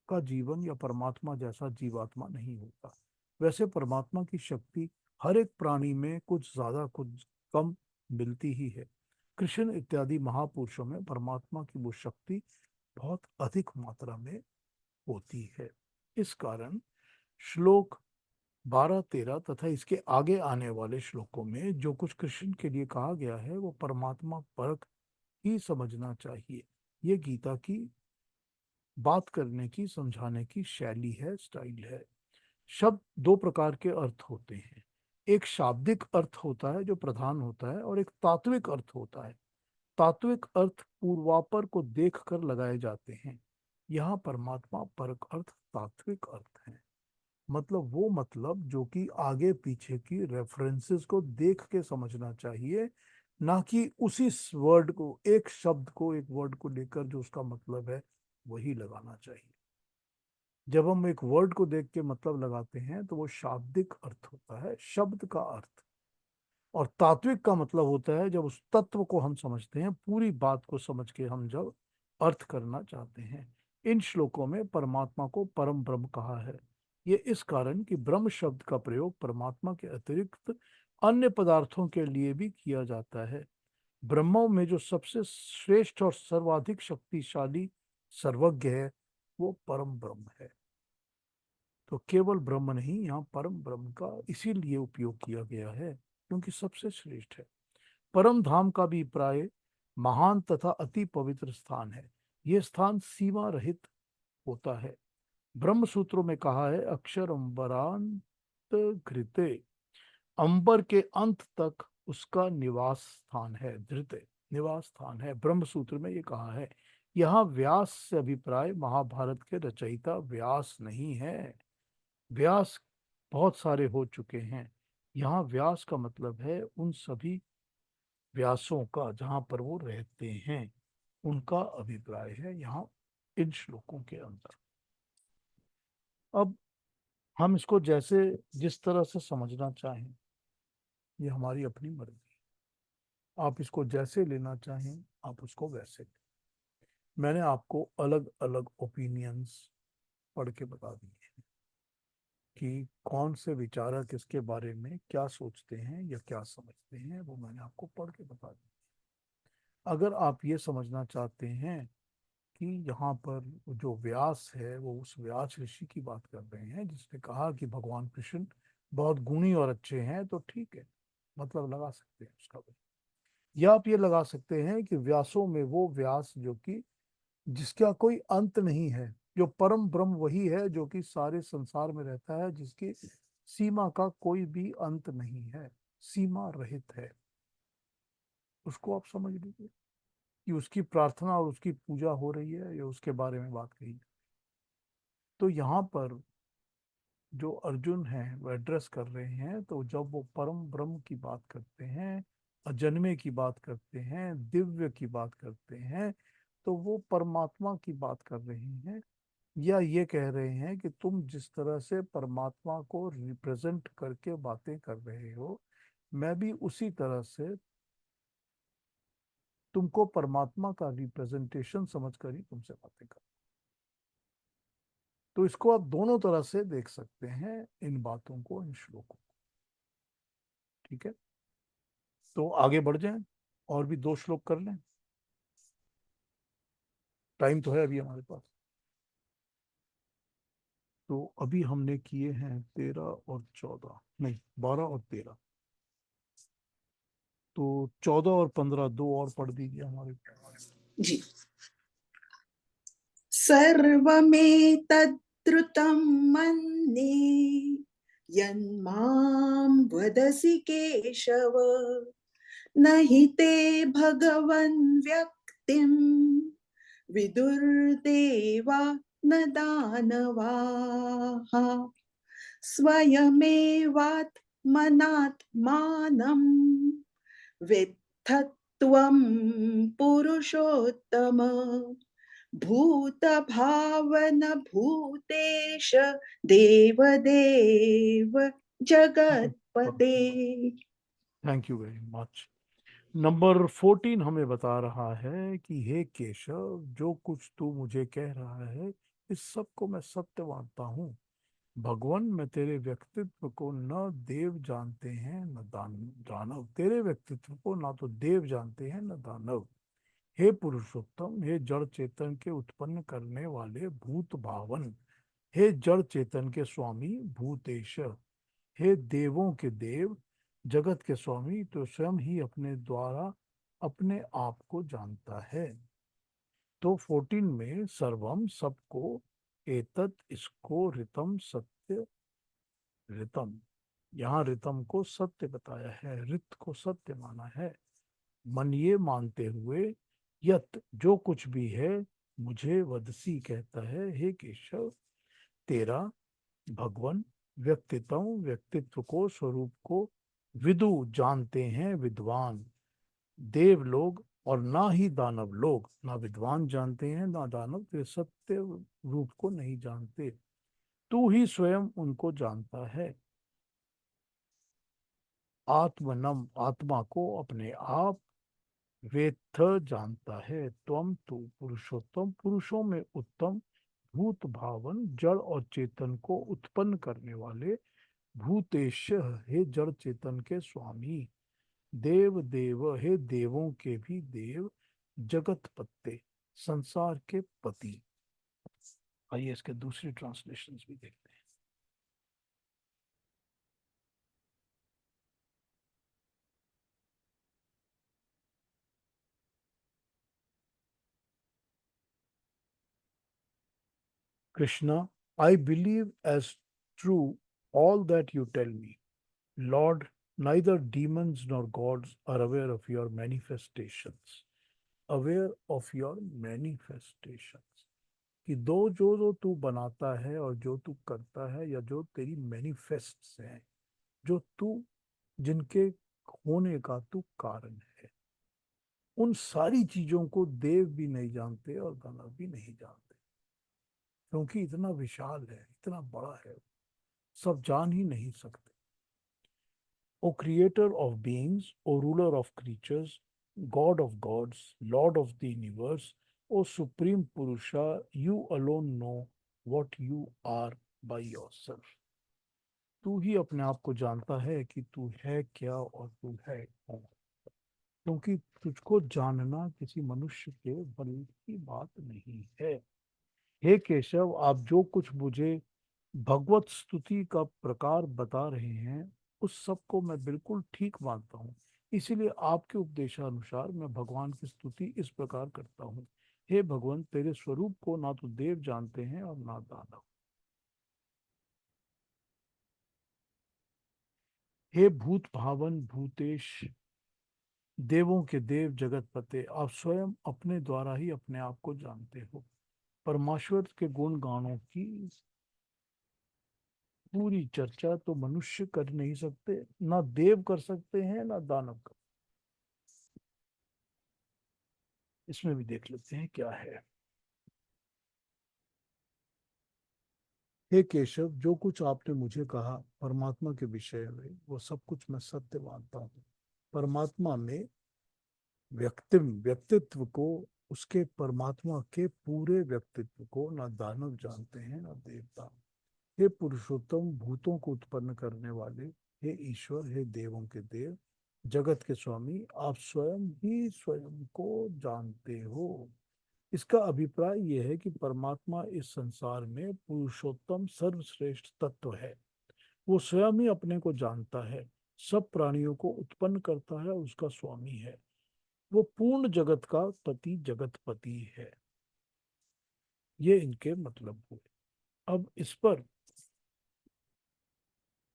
का जीवन या परमात्मा जैसा जीवात्मा नहीं होता। वैसे परमात्मा की शक्ति हर एक प्राणी में कुछ ज्यादा कुछ कम मिलती ही है। कृष्ण इत्यादि महापुरुषों में परमात्मा की वो शक्ति बहुत अधिक मात्रा में होती है। इस कारण श्लोक 12-13 तथा इसके आगे आने वाले श्लोकों में जो कुछ कृष्ण के लिए कहा गया है वो परमात्मा परक ही समझना चाहिए। ये गीता की बात करने की, समझाने की शैली है, स्टाइल है। शब्द दो प्रकार के अर्थ होते हैं। एक शाब्दिक अर्थ होता है जो प्रधान होता है, और एक तात्विक अर्थ होता है। तात्विक अर्थ पूर्वापर को देखकर लगाए जाते हैं। यहाँ परमात्मा परक अर्थ तात्विक अर्थ है। मतलब वो मतलब जो कि आगे पीछे की रेफरेंसेस को देख के समझना चाहिए, ना कि उसी वर्ड को, एक शब्द को, एक वर्ड को लेकर जो उसका मतलब है वही लगाना चाहिए। जब हम एक वर्ड को देख के मतलब लगाते हैं तो वो शाब्दिक अर्थ होता है, शब्द का अर्थ। और तात्विक का मतलब होता है जब उस तत्व को हम समझते हैं, पूरी बात को समझ के हम जब अर्थ करना चाहते हैं। इन श्लोकों में परमात्मा को परम ब्रह्म कहा है। ये इस कारण कि ब्रह्म शब्द का प्रयोग परमात्मा के अतिरिक्त अन्य पदार्थों के लिए भी किया जाता है। ब्रह्मों में जो सबसे श्रेष्ठ और सर्वाधिक शक्तिशाली सर्वज्ञ है वो परम ब्रह्म है। तो केवल ब्रह्म नहीं, यहाँ परम ब्रह्म का इसीलिए उपयोग किया गया है क्योंकि सबसे श्रेष्ठ है। परम धाम का भी प्राय महान तथा अति पवित्र स्थान है। यह स्थान सीमा रहित होता है। ब्रह्म सूत्रों में कहा है, अक्षर अंबरांत घृते, अंबर के अंत तक उसका निवास स्थान है। धृत निवास स्थान है, ब्रह्म सूत्र में ये कहा है। यहाँ व्यास से अभिप्राय महाभारत के रचयिता व्यास नहीं है। व्यास बहुत सारे हो चुके हैं। यहाँ व्यास का मतलब है उन सभी व्यासों का जहाँ पर वो रहते हैं, उनका अभिप्राय है यहाँ इन श्लोकों के अंदर। अब हम इसको जैसे जिस तरह से समझना चाहें, ये हमारी अपनी मर्जी। आप इसको जैसे लेना चाहें आप उसको वैसे लें। मैंने आपको अलग अलग ओपिनियंस पढ़ के बता दिए हैं कि कौन से विचारक इसके बारे में क्या सोचते हैं या क्या समझते हैं, वो मैंने आपको पढ़ के बता दिया। अगर आप ये समझना चाहते हैं कि यहाँ पर जो व्यास है वो उस व्यास ऋषि की बात कर रहे हैं जिसने कहा कि भगवान कृष्ण बहुत गुणी और अच्छे हैं, तो ठीक है, मतलब लगा सकते हैं उसका भी। या आप ये लगा सकते हैं कि व्यासों में वो व्यास जो कि जिसका कोई अंत नहीं है, जो परम ब्रह्म वही है जो कि सारे संसार में रहता है, जिसकी सीमा का कोई भी अंत नहीं है, सीमा रहित है। उसको आप समझ लीजिए कि उसकी प्रार्थना और उसकी पूजा हो रही है या उसके बारे में बात कही। तो यहाँ पर जो अर्जुन है वो एड्रेस कर रहे हैं, तो जब वो परम ब्रह्म की बात करते हैं, अजन्मे की बात करते हैं, दिव्य की बात करते हैं, तो वो परमात्मा की बात कर रहे हैं। या ये कह रहे हैं कि तुम जिस तरह से परमात्मा को रिप्रेजेंट करके बातें कर रहे हो, मैं भी उसी तरह से तुमको परमात्मा का रिप्रेजेंटेशन समझकर ही तुमसे बातें कर। तो इसको आप दोनों तरह से देख सकते हैं, इन बातों को, इन श्लोकों को। ठीक है, तो आगे बढ़ जाएं, और भी दो श्लोक कर लें। टाइम तो है अभी हमारे पास। तो अभी हमने किए हैं 13 और 14, नहीं 12 और 13। तो 14 और 15 दो और पढ़ दीजिए हमारे। जी। सर्वमेतद्रुतं मन्ये यन्मां वदसि केशव, न हि ते भगवन् व्यक्तिं विदुर्देवा न दानवाः। स्वयमेवात्मनात्मानं वेत्थत्वं पुरुषोत्तम, भूतभावन भूतेश देवदेव जगत्पते। Thank you very much. Number 14 हमें बता रहा है कि हे केशव, जो कुछ तू मुझे कह रहा है, इस सब को मैं सत्य मानता हूँ। भगवान, मैं तेरे व्यक्तित्व को न देव जानते हैं न दानव, तेरे व्यक्तित्व को ना तो देव जानते हैं न दानव। हे पुरुषोत्तम, हे जड़ चेतन के उत्पन्न करने वाले भूत भावन, हे जड़ चेतन के स्वामी भूतेश, हे देवों के देव, जगत के स्वामी, तो स्वयं ही अपने द्वारा अपने आप को जानता है। तो 14 में सर्वम सबको, एतत् इसको, ऋतम सत्य, ऋतम, यहाँ ऋतम को सत्य बताया है, ऋत को सत्य माना है। मन ये मानते हुए, यत जो कुछ भी है, मुझे वदसी कहता है, हे केशव, तेरा भगवान व्यक्तित्व को, स्वरूप को विदु जानते हैं विद्वान। देव लोग और ना ही दानव लोग, ना विद्वान जानते हैं ना दानव तेरे सत्य रूप को नहीं जानते। तू ही स्वयं उनको जानता है। आत्मनम, आत्मा को अपने आप वेत्थ जानता है। त्वम, तू पुरुषोत्तम, पुरुषों में उत्तम, भूत भावन, जड़ और चेतन को उत्पन्न करने वाले, भूतेश, हे जड़ चेतन के स्वामी, देव देव, हे देवों के भी देव, जगत पत्ते, संसार के पति। आइए इसके दूसरी ट्रांसलेशंस भी देखते हैं। Krishna, I believe as true all that you tell me. Lord, neither demons nor gods are aware of your manifestations. Aware of your manifestations. कि दो जो जो तू बनाता है और जो तू करता है, या जो तेरी मैनिफेस्ट्स हैं, जो तू, जिनके होने का तू कारण है, उन सारी चीजों को देव भी नहीं जानते और दानव भी नहीं जानते, क्योंकि इतना विशाल है, इतना बड़ा है, सब जान ही नहीं सकते। O creator of beings, O ruler of creatures, God of gods, Lord of the universe, O supreme Purusha, you alone know what you are by yourself. तू ही अपने आप को जानता है कि तू है क्या और तू है कौन, क्योंकि तुझको जानना किसी मनुष्य के बल की बात नहीं है। हे केशव, आप जो कुछ मुझे भगवत स्तुति का प्रकार बता रहे हैं, उस सब को मैं बिल्कुल ठीक मानता हूँ। इसीलिए आपके उपदेशानुसार मैं भगवान की स्तुति इस प्रकार करता हूँ। हे भगवान, तेरे स्वरूप को ना तो देव जानते हैं और ना दानव। हे भूत भावन भूतेश, देवों के देव, जगत पते, आप स्वयं अपने द्वारा ही अपने आप को जानते हो। परमेश्वर के गुण गानों की पूरी चर्चा तो मनुष्य कर नहीं सकते, ना देव कर सकते हैं ना दानव कर। इसमें भी देख लेते हैं क्या है। हे केशव, जो कुछ आपने मुझे कहा परमात्मा के विषय में, वो सब कुछ मैं सत्य मानता हूँ। परमात्मा में व्यक्तित्व को, उसके परमात्मा के पूरे व्यक्तित्व को ना दानव जानते हैं ना देवता। हे पुरुषोत्तम, भूतों को उत्पन्न करने वाले, हे ईश्वर, हे देवों के देव, जगत के स्वामी, आप स्वयं ही स्वयं को जानते हो। इसका अभिप्राय यह है कि परमात्मा इस संसार में पुरुषोत्तम सर्वश्रेष्ठ तत्व है। वो स्वयं ही अपने को जानता है, सब प्राणियों को उत्पन्न करता है, उसका स्वामी है। वो पूर्ण जगत का पति, जगतपति है। ये इनके मतलब हुए। अब इस पर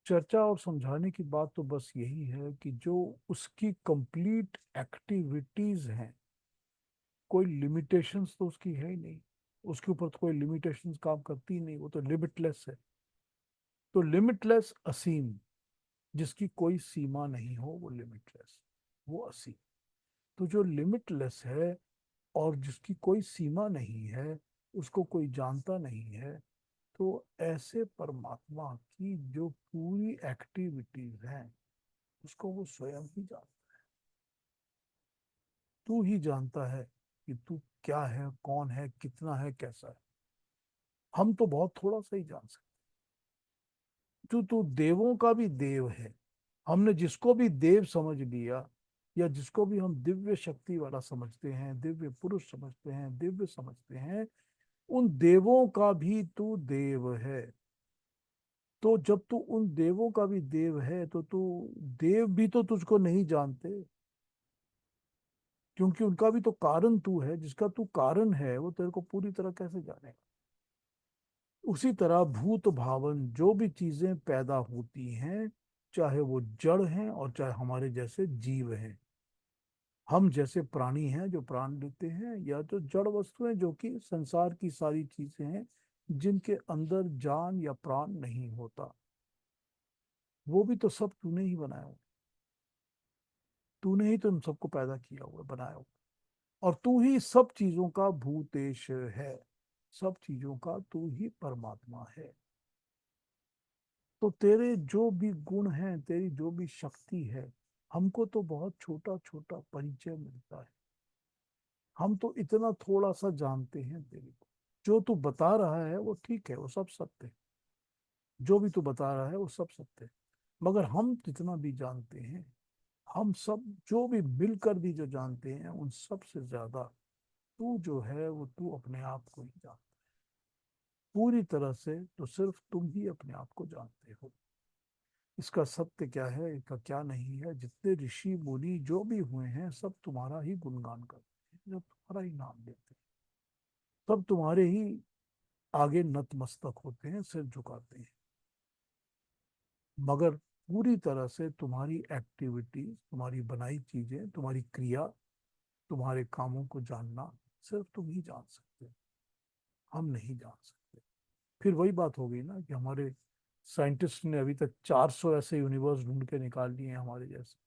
चर्चा और समझाने की बात तो बस यही है कि जो उसकी कंप्लीट एक्टिविटीज हैं, कोई लिमिटेशंस तो उसकी है ही नहीं, उसके ऊपर तो कोई लिमिटेशंस काम करती ही नहीं, वो तो लिमिटलेस है। तो लिमिटलेस असीम, जिसकी कोई सीमा नहीं हो, वो लिमिटलेस, वो असीम। तो जो लिमिटलेस है और जिसकी कोई सीमा नहीं है, उसको कोई जानता नहीं है, तो ऐसे परमात्मा की जो पूरी एक्टिविटीज हैं, उसको वो स्वयं ही जानता। तू ही जानता है कि तू क्या है, कौन है, कितना है, कैसा है। हम तो बहुत थोड़ा सा ही जान सकते। तू देवों का भी देव है। हमने जिसको भी देव समझ लिया, या जिसको भी हम दिव्य शक्ति वाला समझते हैं, दिव्य पुरुष समझते हैं, दिव्य समझते हैं, उन देवों का भी तू देव है। तो जब तू उन देवों का भी देव है, तो तू देव भी तो तुझको नहीं जानते, क्योंकि उनका भी तो कारण तू है। जिसका तू कारण है वो तेरे को पूरी तरह कैसे जानेगा। उसी तरह भूत भावन जो भी चीजें पैदा होती हैं, चाहे वो जड़ हैं और चाहे हमारे जैसे जीव हैं, हम जैसे प्राणी हैं जो प्राण लेते हैं, या तो जड़ वस्तुएं जो कि संसार की सारी चीजें हैं जिनके अंदर जान या प्राण नहीं होता, वो भी तो सब तूने ही बनाया हुआ। तूने ही तो इन सबको पैदा किया हुआ, बनाया हुआ। और तू ही सब चीजों का भूतेश है। सब चीजों का तू ही परमात्मा है। तो तेरे जो भी गुण हैं, तेरी जो भी शक्ति है, हमको तो बहुत छोटा छोटा परिचय मिलता है। हम तो इतना थोड़ा सा जानते हैं तेरे को। जो तू बता रहा है वो ठीक है, वो सब सत्य है। जो भी तू बता रहा है वो सब सत्य है। मगर हम जितना भी जानते हैं, हम सब जो भी मिलकर भी जो जानते हैं, उन सब से ज्यादा तू जो है वो तू अपने आप को ही जानता है। पूरी तरह से तो सिर्फ तुम ही अपने आप को जानते हो। इसका सत्य क्या है, इसका क्या नहीं है, जितने ऋषि मुनि जो भी हुए हैं, सब तुम्हारा ही गुणगान करते हैं, सब तुम्हारा ही नाम लेते हैं, सब तुम्हारे ही आगे नतमस्तक होते हैं, सिर झुकाते हैं। मगर पूरी तरह से तुम्हारी एक्टिविटी, तुम्हारी बनाई चीजें, तुम्हारी क्रिया, तुम्हारे कामों को जानना सिर्फ तुम ही जान सकते हो। हम नहीं जान सकते। फिर वही बात हो गई ना कि हमारे साइंटिस्ट ने अभी तक 400 ऐसे यूनिवर्स ढूंढ के निकाल लिए हैं हमारे जैसे।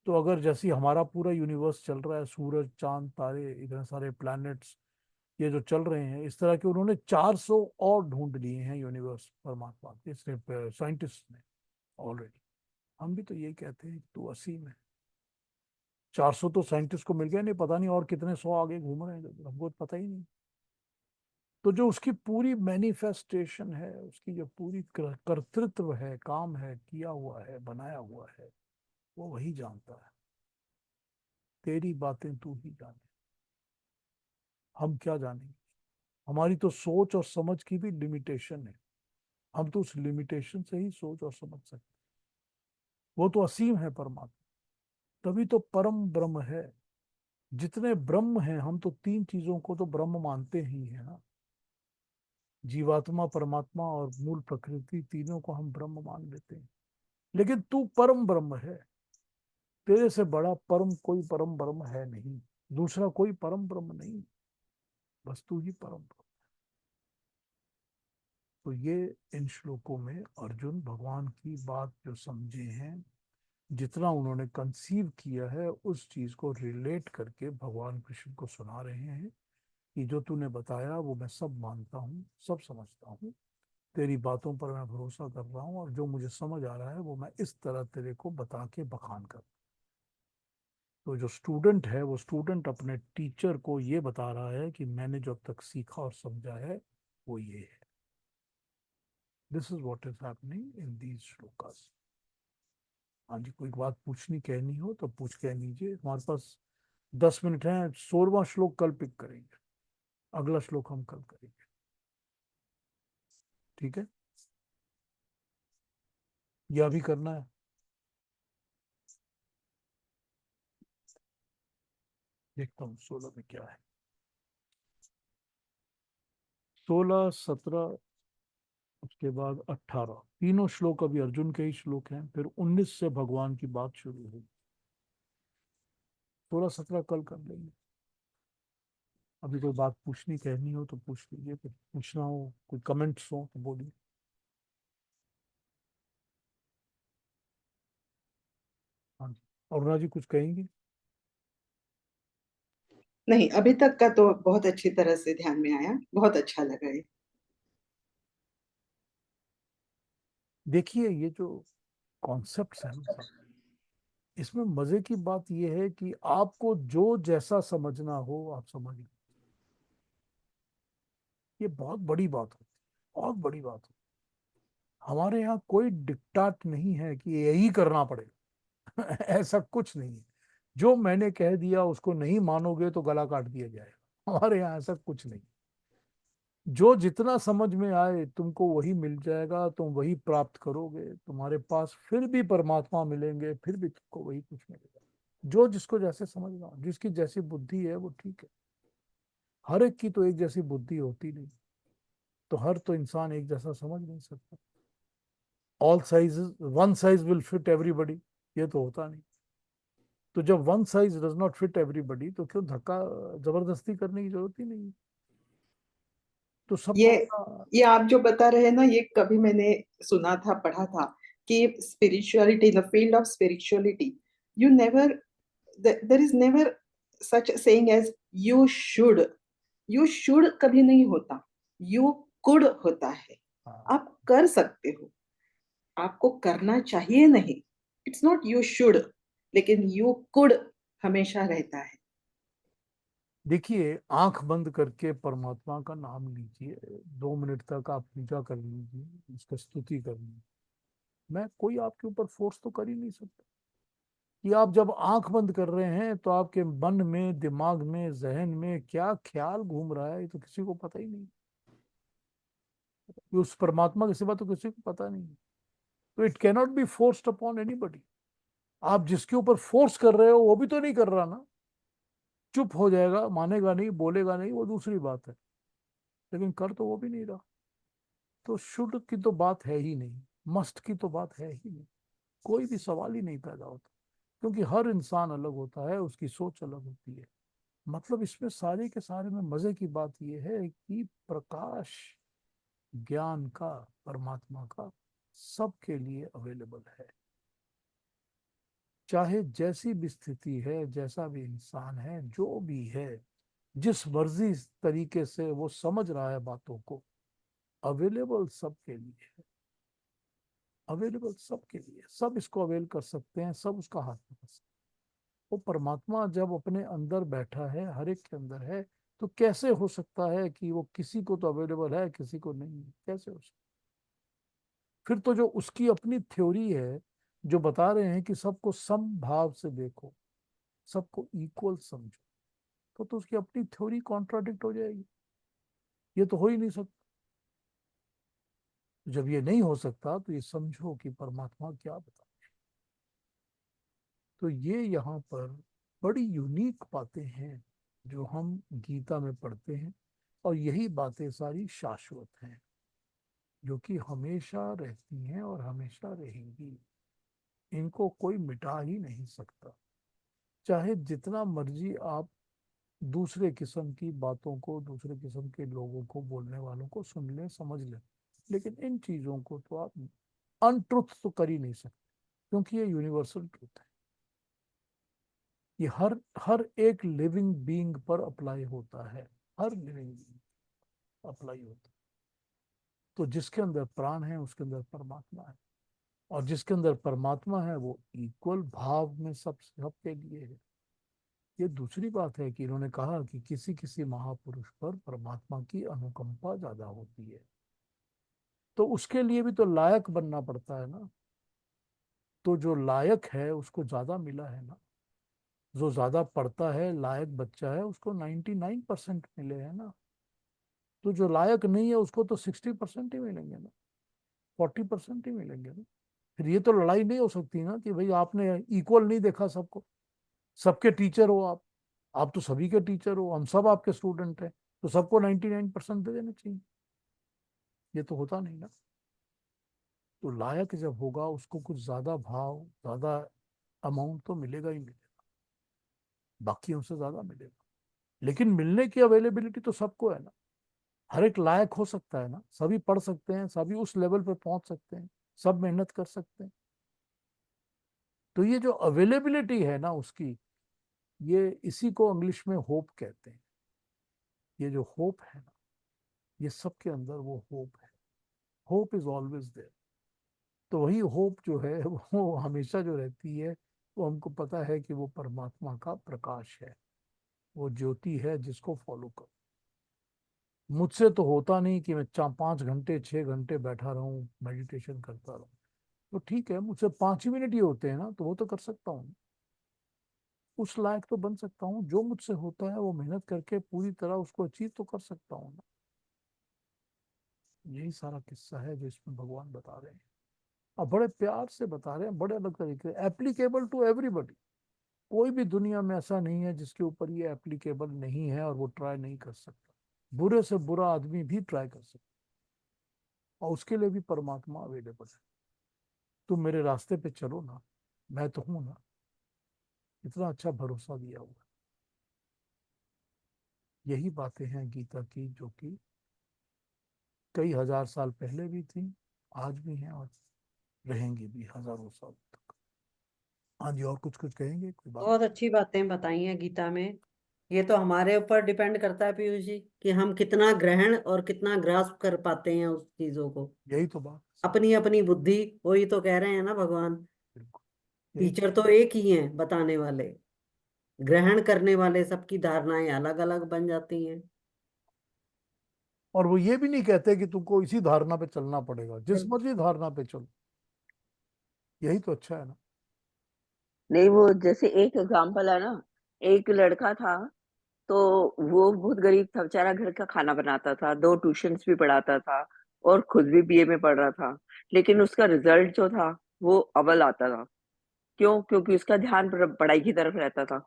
तो अगर जैसी हमारा पूरा यूनिवर्स चल रहा है, सूरज, चांद, तारे, इतने सारे प्लैनेट्स ये जो चल रहे हैं, इस तरह के उन्होंने 400 और ढूंढ लिए हैं यूनिवर्स, परमात्मा के सिर्फ साइंटिस्ट ने ऑलरेडी। हम भी तो यही कहते हैं कि तू असीम है। 400 तो साइंटिस्ट को मिल गया, नहीं पता नहीं और कितने 100 आगे घूम रहे हैं, हमको तो पता ही नहीं। तो जो उसकी पूरी मैनिफेस्टेशन है, उसकी जो पूरी कर्तृत्व है, काम है, किया हुआ है, बनाया हुआ है, वो वही जानता है। तेरी बातें तू ही जाने, हम क्या जानेंगे। हमारी तो सोच और समझ की भी लिमिटेशन है। हम तो उस लिमिटेशन से ही सोच और समझ सकते हैं। वो तो असीम है परमात्मा, तभी तो परम ब्रह्म है। जितने ब्रह्म हैं, हम तो तीन चीजों को तो ब्रह्म मानते ही है ना। जीवात्मा, परमात्मा और मूल प्रकृति, तीनों को हम ब्रह्म मान लेते हैं। लेकिन तू परम ब्रह्म है। तेरे से बड़ा परम कोई परम ब्रह्म है नहीं। दूसरा कोई परम ब्रह्म नहीं। बस तू ही परम ब्रह्म। तो ये इन श्लोकों में अर्जुन भगवान की बात जो समझे हैं, जितना उन्होंने कंसीव किया है, उस चीज को रिलेट करके भगवान कृष्ण को सुना रहे हैं कि जो तूने बताया वो मैं सब मानता हूँ, सब समझता हूँ। तेरी बातों पर मैं भरोसा कर रहा हूँ, और जो मुझे समझ आ रहा है वो मैं इस तरह तेरे को बता के बखान कर। तो जो स्टूडेंट है, वो स्टूडेंट अपने टीचर को ये बता रहा है कि मैंने जो अब तक सीखा और समझा है वो ये है। This is what is happening in these shlokas. हाँ जी, कोई बात पूछनी कहनी हो तो पूछ कह लीजिए। हमारे पास 10 मिनट है। 16वां श्लोक कल पिक करेंगे। अगला श्लोक हम कल करेंगे। ठीक है, यह भी करना है। देखता हूँ 16 में क्या है। 16, 17, उसके बाद 18, तीनों श्लोक अभी अर्जुन के ही श्लोक हैं। फिर 19 से भगवान की बात शुरू होगी। 16, 17 कल कर लेंगे। अभी कोई बात पूछनी कहनी हो तो पूछ लीजिए, कुछ पूछना हो, कोई कमेंट्स हो तो बोलिए। हाँ जी, अरुणा जी कुछ कहेंगी? नहीं, अभी तक का तो बहुत अच्छी तरह से ध्यान में आया, बहुत अच्छा लगा ये। देखिए, ये जो कॉन्सेप्ट्स हैं ना सब, इसमें मजे की बात यह है कि आपको जो जैसा समझना हो आप समझ लो। ये बहुत बड़ी बात होती है, बहुत बड़ी बात होती है। हमारे यहाँ कोई डिक्टाट नहीं है कि यही करना पड़ेगा। ऐसा कुछ नहीं है। जो मैंने कह दिया उसको नहीं मानोगे तो गला काट दिया जाएगा, हमारे यहाँ ऐसा कुछ नहीं। जो जितना समझ में आए तुमको वही मिल जाएगा, तुम वही प्राप्त करोगे, तुम्हारे पास फिर भी परमात्मा मिलेंगे, फिर भी तुमको वही कुछ मिलेगा। जो जिसको जैसे समझना, जिसकी जैसी बुद्धि है वो ठीक है। हर एक की तो एक जैसी बुद्धि होती नहीं, तो हर तो इंसान एक जैसा समझ नहीं सकता। All size, one size will fit everybody, ये तो होता नहीं। तो जब one size does not fit everybody तो क्यों धक्का जबरदस्ती करने की जरूरत ही नहीं है। तो सबको ये अपना। ये आप जो बता रहे हैं ना, ये कभी मैंने सुना था, पढ़ा था कि spirituality, the field of spirituality, you never, there is never such saying as you should. You should कभी नहीं होता, यू कुड होता है। हाँ, आप कर सकते हो, आपको करना चाहिए नहीं। इट्स नॉट यू शुड, लेकिन यू कुड हमेशा रहता है। देखिए आंख बंद करके परमात्मा का नाम लीजिए, 2 मिनट तक आप पूजा कर लीजिए, उसका स्तुति कर लीजिए। मैं कोई आपके ऊपर फोर्स तो कर ही नहीं सकता। कि आप जब आंख बंद कर रहे हैं तो आपके मन में, दिमाग में, जहन में क्या ख्याल घूम रहा है ये तो किसी को पता ही नहीं। कि उस परमात्मा के सिवा तो किसी को पता नहीं। तो it cannot be forced upon anybody. आप जिसके ऊपर फोर्स कर रहे हो वो भी तो नहीं कर रहा ना। चुप हो जाएगा, मानेगा नहीं, बोलेगा नहीं, वो दूसरी बात है, लेकिन कर तो वो भी नहीं रहा। तो शुड की तो बात है ही नहीं, मस्ट की तो बात है ही नहीं। कोई भी सवाल ही नहीं पैदा होता। क्योंकि हर इंसान अलग होता है, उसकी सोच अलग होती है। मतलब इसमें सारे के सारे में मजे की बात यह है कि प्रकाश ज्ञान का, परमात्मा का सबके लिए अवेलेबल है। चाहे जैसी भी स्थिति है, जैसा भी इंसान है, जो भी है, जिस मर्जी तरीके से वो समझ रहा है बातों को, अवेलेबल सबके लिए है। अवेलेबल सबके लिए, सब इसको अवेल कर सकते हैं, सब उसका हाथ में कर सकते हैं। वो परमात्मा जब अपने अंदर बैठा है, हर एक के अंदर है, तो कैसे हो सकता है कि वो किसी को तो अवेलेबल है किसी को नहीं है? कैसे हो सकता? फिर तो जो उसकी अपनी थ्योरी है, जो बता रहे हैं कि सबको समभाव से देखो, सबको इक्वल समझो, तो उसकी अपनी थ्योरी कॉन्ट्राडिक्ट हो जाएगी। ये तो हो ही नहीं सकता। जब ये नहीं हो सकता तो ये समझो कि परमात्मा क्या बता। तो ये यहाँ पर बड़ी यूनिक बातें हैं जो हम गीता में पढ़ते हैं, और यही बातें सारी शाश्वत हैं, जो कि हमेशा रहती हैं और हमेशा रहेंगी। इनको कोई मिटा ही नहीं सकता। चाहे जितना मर्जी आप दूसरे किस्म की बातों को, दूसरे किस्म के लोगों को, बोलने वालों को सुन लें, समझ लें, लेकिन इन चीजों को तो आप अनट्रुथ तो कर ही नहीं सकते, क्योंकि ये यूनिवर्सल ट्रुथ है। ये हर हर एक लिविंग बीइंग पर अप्लाई होता है। हर लिविंग बीइंग अप्लाई होता है। तो जिसके अंदर प्राण है उसके अंदर परमात्मा है, और जिसके अंदर परमात्मा है वो इक्वल भाव में सब सबके लिए है। ये दूसरी बात है कि इन्होंने कहा कि किसी किसी महापुरुष पर परमात्मा की अनुकंपा ज्यादा होती है, तो उसके लिए भी तो लायक बनना पड़ता है ना। तो जो लायक है उसको ज्यादा मिला है ना। जो ज्यादा पढ़ता है, लायक बच्चा है, उसको 99% मिले हैं ना। तो जो लायक नहीं है उसको तो 60% ही मिलेंगे ना, 40% ही मिलेंगे ना। फिर ये तो लड़ाई नहीं हो सकती ना कि भाई आपने इक्वल नहीं देखा सबको। सबके टीचर हो आप तो सभी के टीचर हो, हम सब आपके स्टूडेंट हैं, तो सबको 99% दे देना चाहिए। ये तो होता नहीं ना। तो लायक जब होगा उसको कुछ ज्यादा भाव, ज्यादा अमाउंट तो मिलेगा ही मिलेगा, बाकियों से ज्यादा मिलेगा। लेकिन मिलने की अवेलेबिलिटी तो सबको है ना। हर एक लायक हो सकता है ना, सभी पढ़ सकते हैं, सभी उस लेवल पे पहुंच सकते हैं, सब मेहनत कर सकते हैं। तो ये जो अवेलेबिलिटी है ना उसकी, ये इसी को इंग्लिश में होप कहते हैं। ये जो होप है ना, ये सबके अंदर वो होप है। Hope is always there. तो वही होप जो है वो हमेशा जो रहती है, तो हमको पता है कि वो परमात्मा का प्रकाश है, वो ज्योति है जिसको फॉलो करो। मुझसे तो होता नहीं कि मैं 4 5 घंटे 6 घंटे बैठा रहूं मेडिटेशन करता रहूं। तो ठीक है, मुझसे 5 ही मिनट ही होते हैं ना, तो वो तो कर सकता हूँ। उस लायक तो बन सकता हूँ, जो मुझसे होता है वो मेहनत करके पूरी तरह उसको अचीव तो कर सकता हूँ ना। यही सारा किस्सा है जो इसमें भगवान बता रहे हैं, और बड़े प्यार से बता रहे हैं, बड़े अलग तरीके, एप्लीकेबल टू एवरीबडी। कोई भी दुनिया में ऐसा नहीं है जिसके ऊपर ये एप्लीकेबल नहीं है और वो ट्राई नहीं कर सकता। बुरे से बुरा आदमी भी ट्राई कर सकता, और उसके लिए भी परमात्मा अवेलेबल है। तुम मेरे रास्ते पे चलो ना, मैं तो हूं ना। इतना अच्छा भरोसा दिया हुआ है। यही बातें हैं गीता की, जो कि कई हजार साल पहले भी थी, आज भी हैं, और रहेंगी भी हजारों साल तक। हाँ जी, और कुछ कुछ कहेंगे, कोई बात? बहुत अच्छी बातें बताई हैं गीता में। ये तो हमारे ऊपर डिपेंड करता है पीयूष जी, कि हम कितना ग्रहण और कितना ग्रास्प कर पाते हैं उस चीजों को। यही तो बात, सही। अपनी अपनी बुद्धि, वही तो कह रहे हैं ना भगवान। बिल्कुल, यही टीचर तो एक ही हैं बताने वाले, ग्रहण करने वाले सबकी धारणाएं अलग अलग बन जाती हैं। और वो ये भी नहीं कहते कि तुमको इसी धारणा पे चलना पड़ेगा, जिस बिल्कुल। मर्जी धारणा पे चलो। यही तो अच्छा है ना। नहीं, वो जैसे एक एग्जाम्पल है ना, एक लड़का था, तो वो बहुत गरीब था बेचारा, घर का खाना बनाता था, 2 ट्यूशंस भी पढ़ाता था, और खुद भी बीए में पढ़ रहा था। लेकिन उसका रिजल्ट जो था वो अव्वल आता था। क्यों? क्योंकि उसका ध्यान पढ़ाई की तरफ रहता था।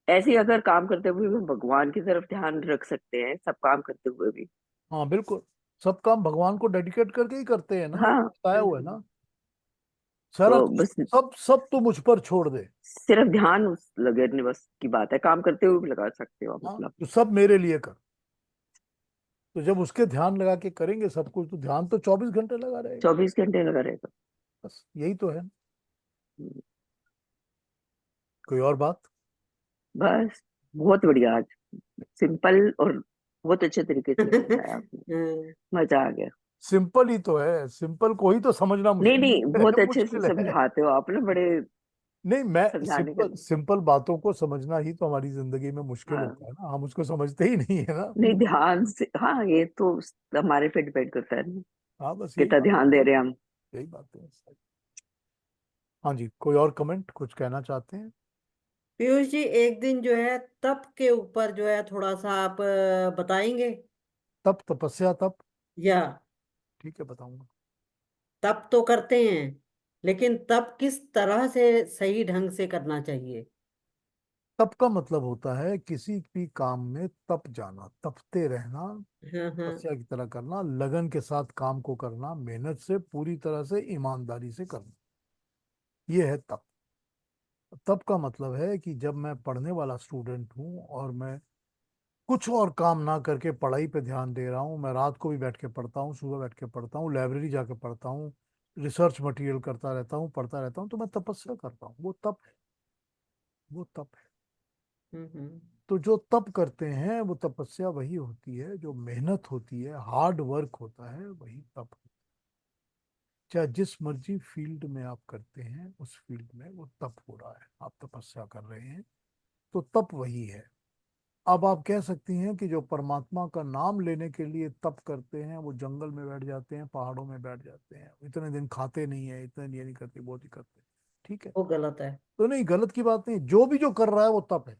ऐसे ही अगर काम करते हुए भी भगवान की तरफ ध्यान रख सकते हैं, सब काम करते हुए भी। हाँ बिल्कुल, सब काम भगवान को डेडिकेट करके ही करते हैं ना, ये हाँ, बताया हुआ है हम्म। ना। सारा तो बस सब सब तो मुझ पर छोड़ दे। सिर्फ ध्यान उस लगने बस की बात है, काम करते हुए भी लगा सकते हो आप, हाँ, मतलब तो सब मेरे लिए कर। तो जब उसके ध्यान लगा के करेंगे सब कुछ, तो ध्यान तो 24 घंटे लगा रहेगा। 24 घंटे लगा रहेगा। बस यही तो है। कोई और बात? बस बहुत बढ़िया, आज सिंपल और बहुत अच्छे तरीके से समझाया आपने। हम्म। मजा आ गया। सिंपल ही तो है, सिंपल को ही तो समझना नहीं मुश्किल नहीं, बहुत है, अच्छे से मुश्किल है। समझाते हो आप ना, बड़े नहीं, मैं समझाने का। सिंपल सिंपल बातों को समझना ही तो हमारी जिंदगी में मुश्किल हाँ, होता है ना, हम उसको समझते ही नहीं है ना। नहीं ध्यान से, हाँ ये तो हमारे पे डिपेंड करता है ना, हाँ, बस यही कितना बात, ध्यान दे रहे हैं हम। यही बात है। हाँ जी, कोई और कमेंट कुछ कहना चाहते हैं? पीयूष जी, एक दिन जो है तप के ऊपर जो है थोड़ा सा आप बताएंगे? तप, तपस्या, तप। या ठीक है, बताऊंगा। तप तो करते हैं, लेकिन तप किस तरह से सही ढंग से करना चाहिए? तप का मतलब होता है किसी भी काम में तप जाना, तपते रहना, हाँ हाँ। तपस्या की तरह करना, लगन के साथ काम को करना, मेहनत से पूरी तरह से ईमानदारी से करना। ये है तप। तप का मतलब है कि जब मैं पढ़ने वाला स्टूडेंट हूँ और मैं कुछ और काम ना करके पढ़ाई पे ध्यान दे रहा हूँ, मैं रात को भी बैठ के पढ़ता हूँ, सुबह बैठ के पढ़ता हूँ, लाइब्रेरी जाके पढ़ता हूँ, रिसर्च मटेरियल करता रहता हूँ, पढ़ता रहता हूँ, तो मैं तपस्या करता हूँ। वो तप है, वो तप है। हम्म। तो जो तप करते हैं वो तपस्या वही होती है, जो मेहनत होती है, हार्ड वर्क होता है, वही तप। चाहे जिस मर्जी फील्ड में आप करते हैं, उस फील्ड में वो तप हो रहा है, आप तपस्या कर रहे हैं, तो तप वही है। अब आप कह सकती हैं कि जो परमात्मा का नाम लेने के लिए तप करते हैं, वो जंगल में बैठ जाते हैं, पहाड़ों में बैठ जाते हैं, इतने दिन खाते नहीं है, इतने ये नहीं करते, बहुत ही करते हैं। ठीक है, वो गलत है। तो नहीं, गलत की बात नहीं, जो भी जो कर रहा है वो तप है।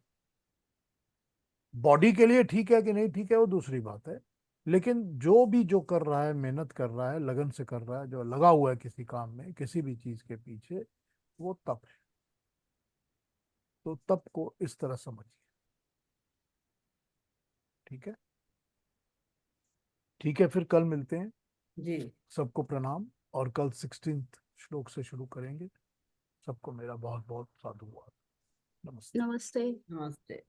बॉडी के लिए ठीक है कि नहीं ठीक है, वो दूसरी बात है। लेकिन जो भी जो कर रहा है, मेहनत कर रहा है, लगन से कर रहा है, जो लगा हुआ है किसी काम में, किसी भी चीज के पीछे, वो तप है। तो तप को इस तरह समझिए। ठीक है, ठीक है, फिर कल मिलते हैं। जी। सबको प्रणाम। और कल 16th श्लोक से शुरू करेंगे। सबको मेरा बहुत बहुत साधुवाद। नमस्ते। नमस्ते। नमस्ते।